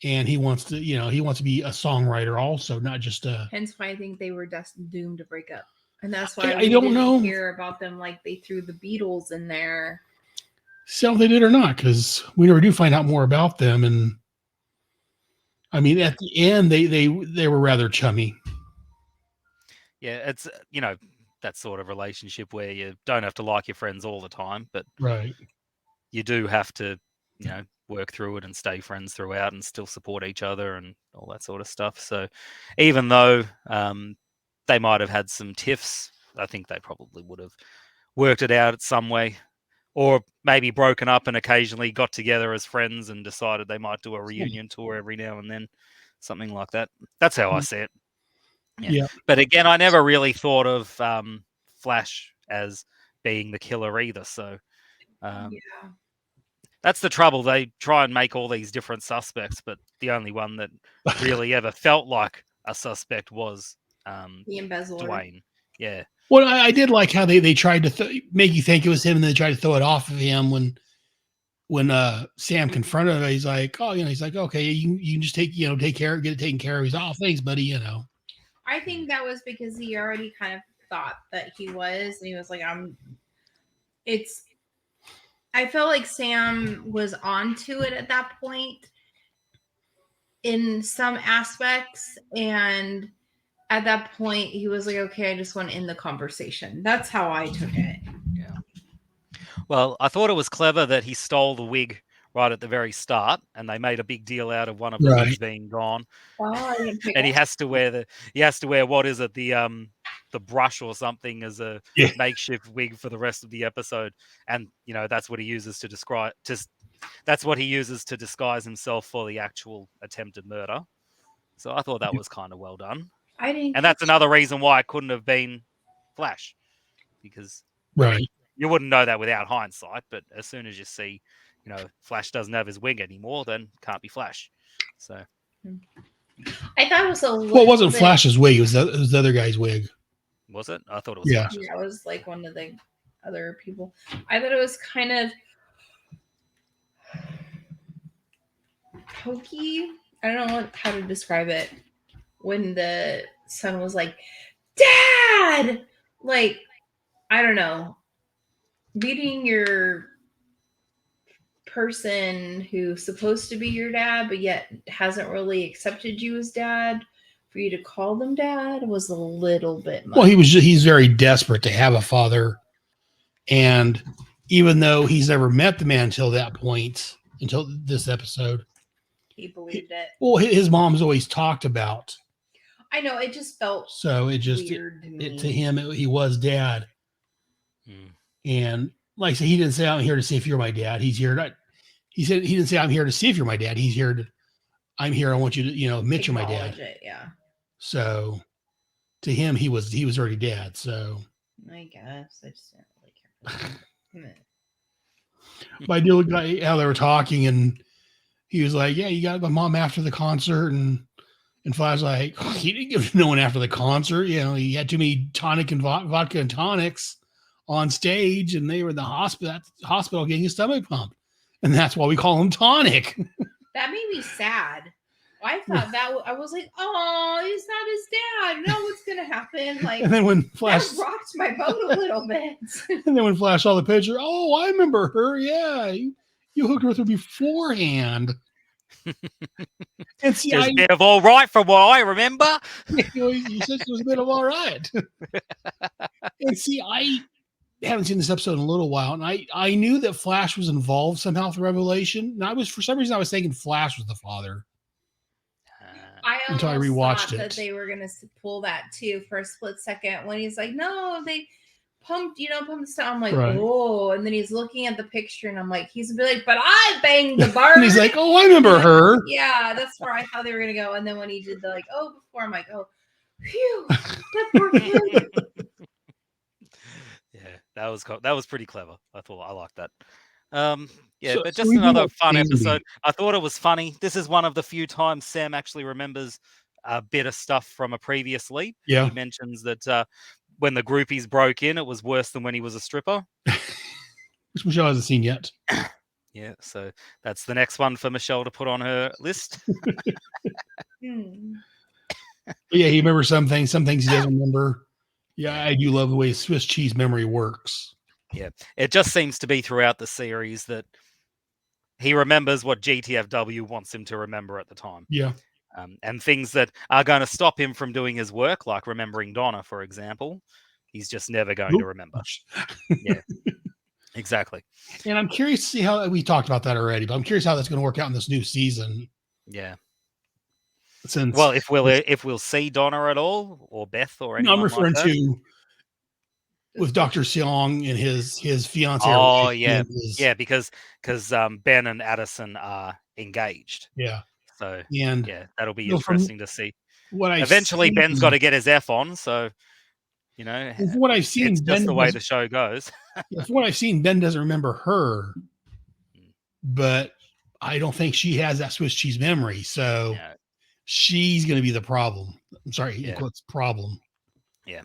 And he wants to, he wants to be a songwriter also, not just a. Hence why I think they were just doomed to break up. And that's why I don't know. Hear about them like they threw the Beatles in there. So they did or not, because we never do find out more about them. And I mean, at the end, they were rather chummy. Yeah, it's that sort of relationship where you don't have to like your friends all the time, but right, you do have to work through it and stay friends throughout and still support each other and all that sort of stuff. So even though they might have had some tiffs, I think they probably would have worked it out some way, or maybe broken up and occasionally got together as friends and decided they might do a reunion tour every now and then, something like that. That's how I see it. Yeah. But again, I never really thought of Flash as being the killer either. So that's the trouble. They try and make all these different suspects, but the only one that really ever felt like a suspect was the embezzler. Dwayne. Yeah. Well, I did like how they tried to make you think it was him, and then they tried to throw it off of him when Sam confronted him. He's like, oh, he's like, okay, you can just take care of, get it taken care of. He's all, thanks, buddy. I think that was because he already kind of thought that he was, and he was like, I felt like Sam was onto it at that point in some aspects, and at that point he was like, okay, I just want to end the conversation. That's how I took it. Yeah. Well, I thought it was clever that he stole the wig right at the very start, and they made a big deal out of one of the wigs being gone. Oh, and he has to wear what is it, the brush or something as a makeshift wig for the rest of the episode, and that's what he uses to disguise himself for the actual attempted murder. So I thought that was kind of well done. And that's another reason why it couldn't have been Flash, because you wouldn't know that without hindsight. But as soon as you see, Flash doesn't have his wig anymore, then it can't be Flash. So I thought it was it wasn't Flash's wig; it was the other guy's wig. Was it? I thought it was. Yeah, it was like one of the other people. I thought it was kind of hokey. I don't know how to describe it. When the son was like, Dad! Like, I don't know. Beating your person who's supposed to be your dad, but yet hasn't really accepted you as dad, for you to call them dad was a little bit much. Well, he's very desperate to have a father. And even though he's never met the man until that point, until this episode, he believed it. Well, his mom's always talked about. I know, it just felt so. It just weird to him. He was dad, and like I said, he didn't say, I'm here to see if you're my dad. He's here to, he didn't say, I'm here to see if you're my dad. He's here to, I'm here. I want you to, admit you're my dad. It, yeah. So to him, he was already dad. So I guess I just didn't really care. But I do like how they were talking, and he was like, yeah, you got my mom after the concert, and Flash like, oh, he didn't give no one after the concert. He had too many tonic and vodka and tonics on stage, and they were in the hospital getting his stomach pumped. And that's why we call him Tonic. That made me sad. I thought I was like, oh, he's not his dad. No, what's gonna happen? Like, and then when Flash that rocked my boat a little bit. And then when Flash saw the picture, oh, I remember her. Yeah, you hooked her with her beforehand. And see, just a bit of all right from what I remember. You said she was a bit of all right. And see, I haven't seen this episode in a little while, and I knew that Flash was involved somehow with the revelation. And for some reason I was thinking Flash was the father. Until I rewatched it, that they were gonna pull that too for a split second when he's like, "No, they pumped stuff." I'm like, right. Oh, and then he's looking at the picture, and I'm like, he's gonna be like, "But I banged the bird." And he's like, "Oh, I remember her." Yeah, that's where I thought they were gonna go. And then when he did the before, I'm like, "Oh, phew, that poor kid." Yeah, that was pretty clever. I liked that. But just so another fun episode. I thought it was funny. This is one of the few times Sam actually remembers a bit of stuff from a previous leap. Yeah. He mentions that when the groupies broke in, it was worse than when he was a stripper. Which Michelle hasn't seen yet. Yeah, so that's the next one for Michelle to put on her list. Yeah, he remembers some things he doesn't remember. Yeah, I do love the way Swiss cheese memory works. Yeah, it just seems to be throughout the series that he remembers what GTFW wants him to remember at the time. Yeah. And things that are going to stop him from doing his work, like remembering Donna, for example, he's just never going to remember. Yeah, exactly. And I'm curious to see how, we talked about that already, but I'm curious how that's going to work out in this new season. Yeah. Well, if we'll see Donna at all, or Beth, or anyone. No, I'm referring like to with Dr. Seong and his fiance. Oh yeah, because Ben and Addison are engaged. Yeah. So and that'll be interesting to see. Eventually, Ben's got to get his F on. So from what I've seen, it's just the way the show goes. From what I've seen, Ben doesn't remember her, but I don't think she has that Swiss cheese memory. So she's going to be the problem. I'm sorry, quotes problem. Yeah,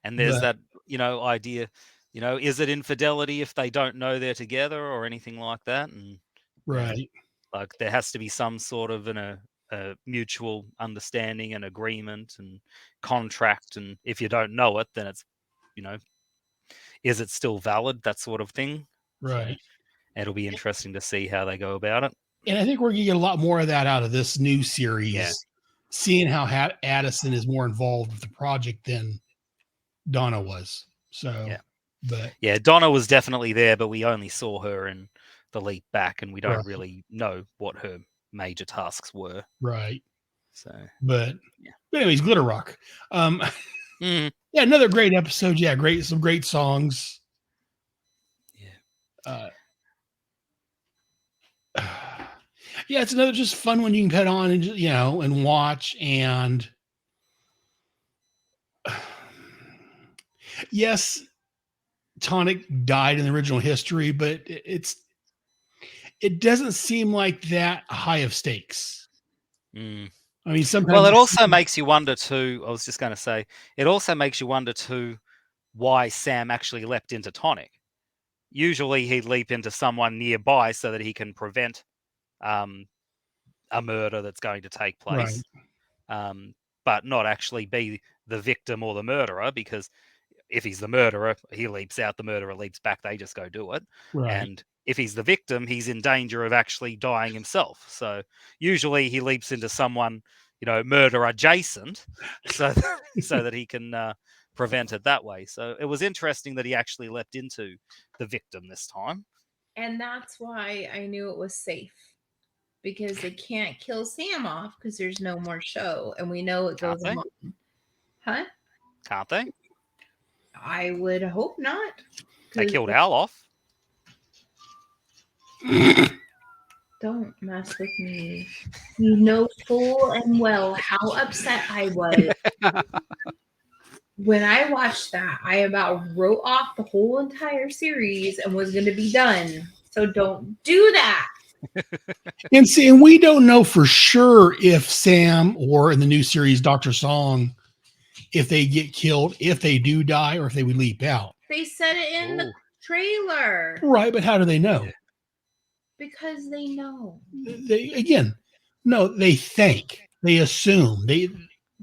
and there's that idea. Is it infidelity if they don't know they're together or anything like that? And right. Like there has to be some sort of a mutual understanding and agreement and contract. And if you don't know it, then it's, is it still valid? That sort of thing. Right. So it'll be interesting to see how they go about it. And I think we're going to get a lot more of that out of this new series, seeing how Addison is more involved with the project than Donna was. So, Donna was definitely there, but we only saw her in the leap back, and we don't really know what her major tasks were. Right. So, but anyways, Glitter Rock. Yeah, another great episode. Yeah, some great songs. Yeah. It's another just fun one you can put on and and watch. And yes, Tonic died in the original history, but it doesn't seem like that high of stakes. I mean, sometimes. Well, it also makes you wonder too. I was just going to say, it also makes you wonder too why Sam actually leapt into Tonic. Usually, he'd leap into someone nearby so that he can prevent a murder that's going to take place, but not actually be the victim or the murderer, because if he's the murderer, he leaps out, the murderer leaps back, they just go do it. Right. And if he's the victim, he's in danger of actually dying himself. So usually he leaps into someone, murder adjacent, so that he can prevent it that way. So it was interesting that he actually leapt into the victim this time. And that's why I knew it was safe, because they can't kill Sam off because there's no more show, and we know it goes on. Huh? Can't they? I would hope not. They killed Al off. Don't mess with me. You know full and well how upset I was. When I watched that, I about wrote off the whole entire series and was going to be done. So don't do that. And see, and we don't know for sure if Sam or in the new series, Dr. Song, if they get killed, if they do die, or if they would leap out. They said it in the trailer. Right, but how do they know? Because they know. They think. They assume. They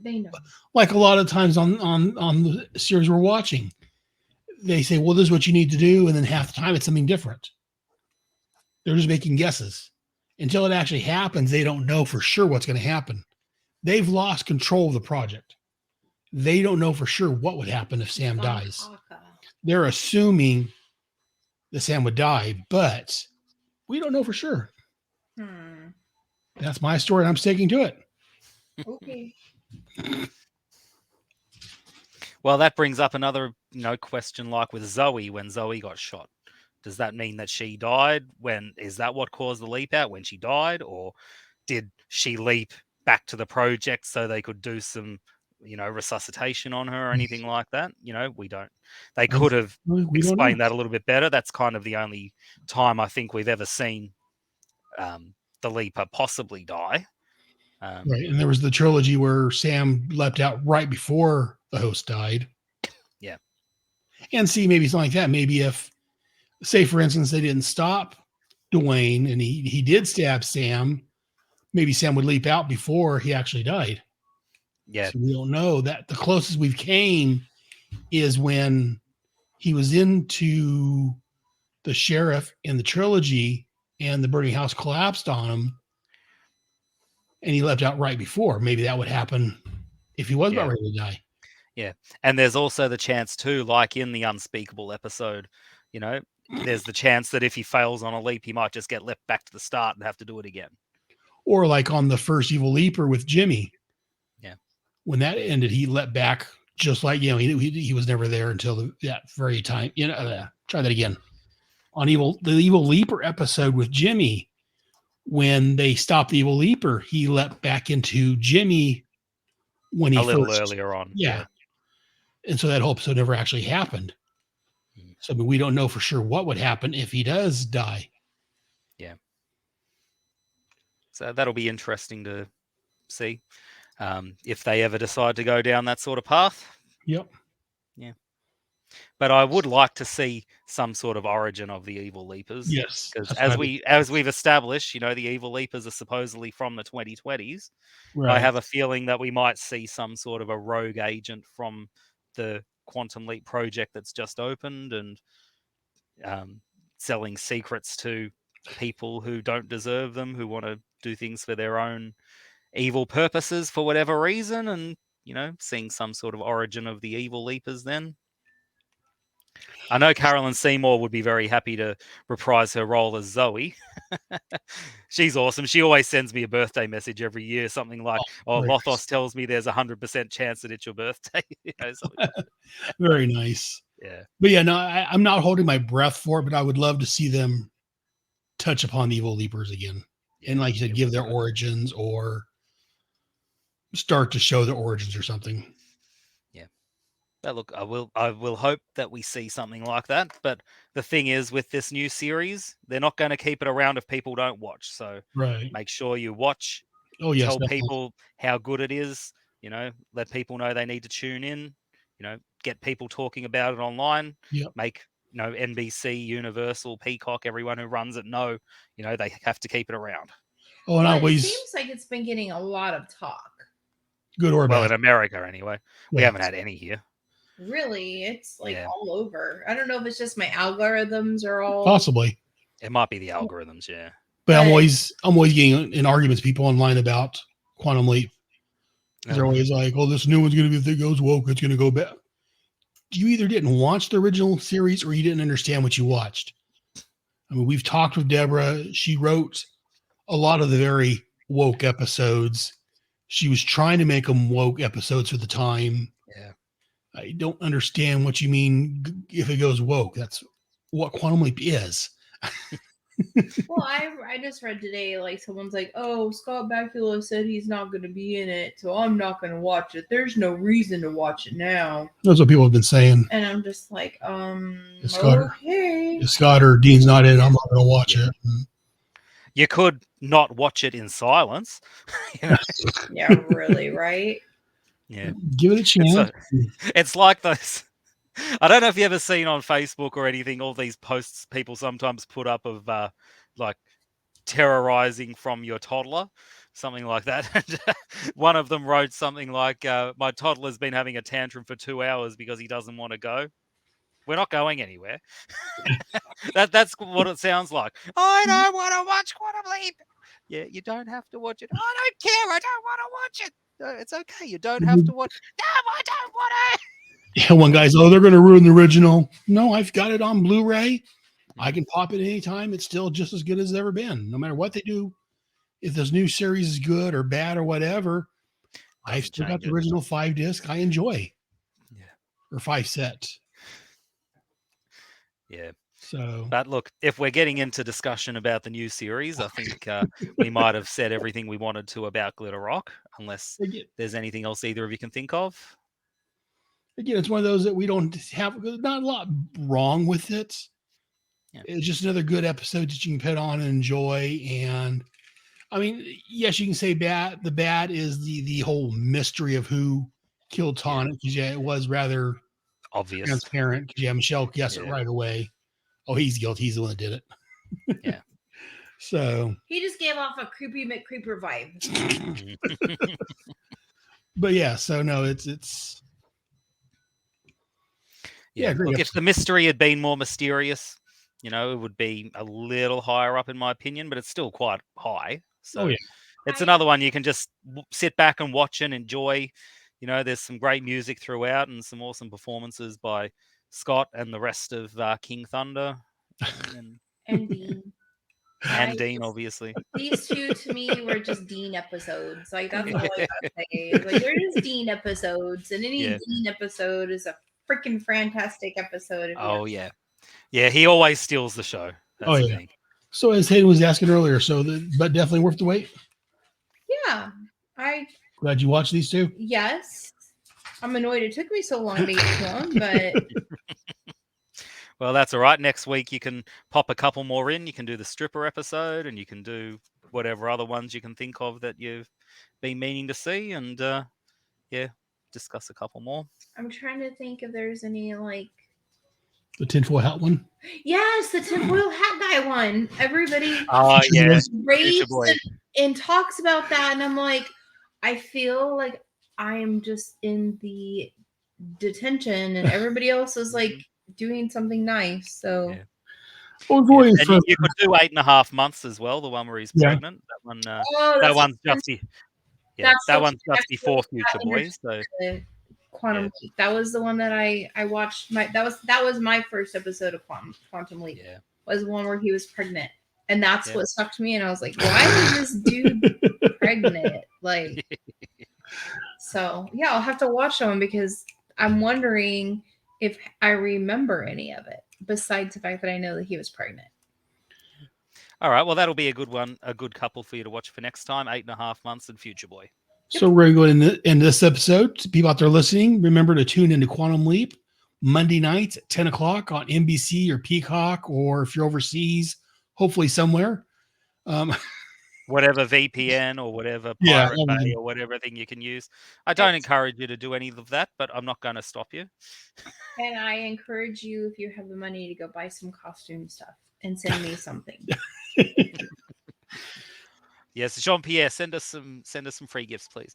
know. Like a lot of times on the series we're watching, they say, well, this is what you need to do, and then half the time it's something different. They're just making guesses. Until it actually happens, they don't know for sure what's going to happen. They've lost control of the project. They don't know for sure what would happen if Sam dies. They're assuming that Sam would die, but we don't know for sure. That's my story, and I'm sticking to it. Okay. Well, that brings up another question, like with Zoe, when Zoe got shot. Does that mean that she died? Is that what caused the leap out, when she died? Or did she leap back to the project so they could do some, resuscitation on her or anything like that? We don't. They could have explained that a little bit better. That's kind of the only time I think we've ever seen the leaper possibly die. Right. And there was the trilogy where Sam leapt out right before the host died. Yeah. And see, maybe something like that. Maybe if, say, for instance, they didn't stop Dwayne and he did stab Sam, maybe Sam would leap out before he actually died. Yeah. So we don't know. That the closest we've came is when he was into the sheriff in the trilogy and the burning house collapsed on him and he leapt out right before. Maybe that would happen if he was about ready to die. Yeah. And there's also the chance too, like in the Unspeakable episode, there's the chance that if he fails on a leap, he might just get leapt back to the start and have to do it again. Or like on the first Evil Leaper with Jimmy. Yeah. When that ended, he leapt back just like, he was never there until that very time. Try that again. On the Evil Leaper episode with Jimmy, when they stopped the Evil Leaper, he leapt back into Jimmy when he a little earlier on. Yeah. And so that whole episode never actually happened. So we don't know for sure what would happen if he does die. Yeah. So that'll be interesting to see if they ever decide to go down that sort of path. Yep. Yeah. But I would like to see some sort of origin of the Evil Leapers. Yes. Because as we've established, the Evil Leapers are supposedly from the 2020s. Right. I have a feeling that we might see some sort of a rogue agent from the Quantum Leap project that's just opened and selling secrets to people who don't deserve them, who want to do things for their own evil purposes for whatever reason, and seeing some sort of origin of the Evil Leapers then. I know Carolyn Seymour would be very happy to reprise her role as Zoe. She's awesome. She always sends me a birthday message every year, something like, Lothos tells me there's 100% chance that it's your birthday. Very nice. Yeah. But yeah, no, I'm not holding my breath for it, but I would love to see them touch upon the Evil Leapers again. Yeah, and like you said, give their origins or start to show their origins or something. But look, I will hope that we see something like that. But the thing is, with this new series, they're not going to keep it around if people don't watch. So make sure you watch. Oh, yes, tell people how good it is. Let people know they need to tune in. Get people talking about it online. Yep. Make NBC, Universal, Peacock, everyone who runs it know. They have to keep it around. Oh, and it seems like it's been getting a lot of talk. Good or bad. Well, in America, anyway. We haven't had any here. Really, it's all over. I don't know if it's just my algorithms are all possibly. It might be the algorithms, yeah. But I'm always getting in arguments with people online about Quantum Leap. They're always like, "Oh, this new one's going to be if it goes woke, it's going to go bad." You either didn't watch the original series or you didn't understand what you watched. I mean, we've talked with Deborah. She wrote a lot of the very woke episodes. She was trying to make them woke episodes for the time. Yeah. I don't understand what you mean if it goes woke. That's what Quantum Leap is. Well, I just read today, like, someone's like, oh, Scott Bakula said he's not going to be in it, so I'm not going to watch it. There's no reason to watch it now. That's what people have been saying. And I'm just like, If Scott, okay. if Scott or Dean's not in, I'm not going to watch it. You could not watch it in silence. Yeah, really, right? Yeah. Give it a chance. It's like those. I don't know if you ever seen on Facebook or anything, all these posts people sometimes put up of like terrorizing from your toddler, something like that. One of them wrote something like, my toddler's been having a tantrum for 2 hours because he doesn't want to go. We're not going anywhere. That's what it sounds like. I don't want to watch Quantum Leap. Yeah, you don't have to watch it. I don't care. I don't want to watch it. No, it's okay. You don't have to watch. No, I don't want to. Yeah, one guy's, they're going to ruin the original. No, I've got it on Blu-ray. I can pop it anytime. It's still just as good as it's ever been. No matter what they do, if this new series is good or bad or whatever, I've still got the original 5 disc I enjoy. Yeah. Or 5 sets. Yeah. So, but look, if we're getting into discussion about the new series, I think we might have said everything we wanted to about Glitter Rock, unless there's anything else either of you can think of. Again, it's one of those that we don't have, not a lot wrong with it. Yeah. It's just another good episode that you can put on and enjoy. And I mean, yes, you can say bad. The bad is the whole mystery of who killed Tonic. Because it was rather obvious, transparent. Because Michelle guessed it right away. Oh, he's guilty. He's the one that did it. Yeah. So he just gave off a creepy McCreeper vibe. But yeah, so no, it's. Yeah, look, if the mystery had been more mysterious, it would be a little higher up in my opinion, but it's still quite high. So it's another one you can just sit back and watch and enjoy. There's some great music throughout and some awesome performances by Scott and the rest of King Thunder. And Dean. And Dean, obviously. These two to me were just Dean episodes. Like, that's all I gotta say. Like, they're just Dean episodes, and any Dean episode is a freaking fantastic episode. Yeah. Yeah, he always steals the show. That's the thing. So as Hayden was asking earlier, but definitely worth the wait? Yeah. Glad you watched these two? Yes. I'm annoyed it took me so long to get to them, but... Well, that's all right. Next week you can pop a couple more in. You can do the stripper episode, and you can do whatever other ones you can think of that you've been meaning to see, and discuss a couple more. I'm trying to think if there's any the tinfoil hat one. Yes, the tinfoil hat guy one. Everybody raves and talks about that, and I'm like, I feel like I am just in the detention, and everybody else is like doing something nice. So and you could do 8.5 months as well, the one where he's pregnant. That one that one's just before Future Boys. So Quantum Leap. That was the one that I watched. That was my first episode of Quantum Leap. Yeah. Was the one where he was pregnant. And that's what stuck to me. And I was like, why is this dude pregnant? Like, so yeah, I'll have to watch that one because I'm wondering if I remember any of it besides the fact that I know that he was pregnant. All right. Well, that'll be a good one, a good couple for you to watch for next time. 8.5 months and Future Boy. So we're going to end this episode. To people out there listening, remember to tune into Quantum Leap Monday nights at 10 o'clock on NBC or Peacock, or if you're overseas, hopefully somewhere. Whatever VPN or whatever Pirate Bay or whatever thing you can use. I don't encourage you to do any of that, but I'm not going to stop you. And I encourage you, if you have the money, to go buy some costume stuff and send me something. Yes, Jean-Pierre, send us some free gifts, please.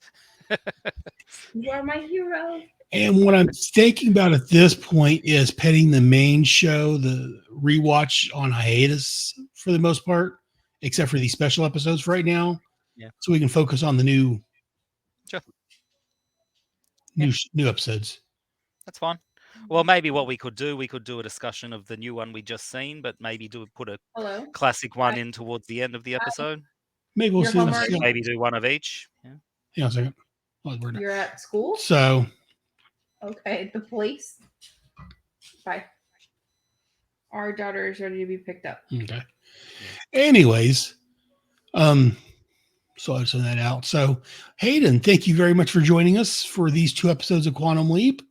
You are my hero. And what I'm thinking about at this point is petting the main show, the rewatch on hiatus for the most part, except for these special episodes for right now. Yeah. So we can focus on the new episodes. That's fine. Well, maybe what we could do a discussion of the new one we just seen, but maybe put a classic one in towards the end of the episode. Maybe we'll see. Maybe do one of each. Yeah. Hang on a second. You're at school? So. Okay, the police. Bye. Our daughter is ready to be picked up. Okay. Anyways, so I send that out. So Hayden, thank you very much for joining us for these 2 episodes of Quantum Leap.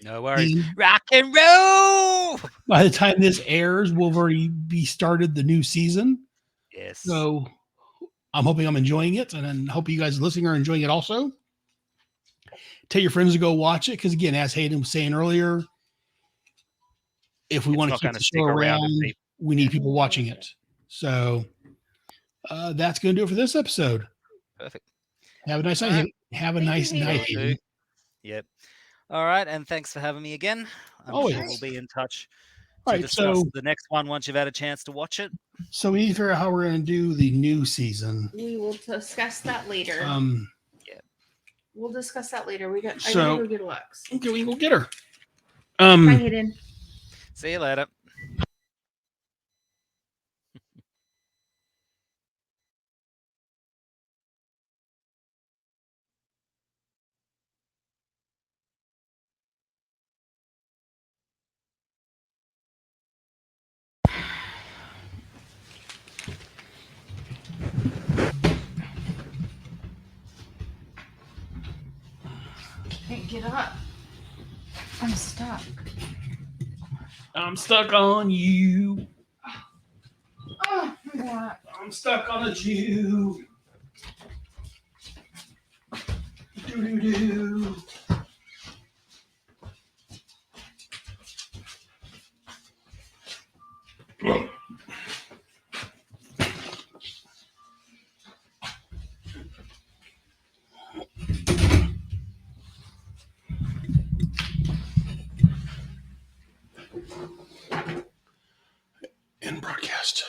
No worries. Rock and roll. By the time this airs, we'll already be started the new season. Yes. So I'm hoping I'm enjoying it, and then hope you guys listening are enjoying it also. Tell your friends to go watch it, because again, as Hayden was saying earlier, if we want to keep the show around, we need people watching it. So that's going to do it for this episode. Perfect. Have a nice night. Right. Have a nice night. Yep. All right, and thanks for having me again. I'm sure we'll be in touch to discuss the next one once you've had a chance to watch it. So we need to figure out how we're going to do the new season. We will discuss that later. Yeah. We'll discuss that later. I gotta go get Lex. Okay, we can go get her. Bye, Hayden. See you later. Can't get up. I'm stuck. I'm stuck on you. Oh my God. I'm stuck on a Jew. Do-do-do. End broadcast.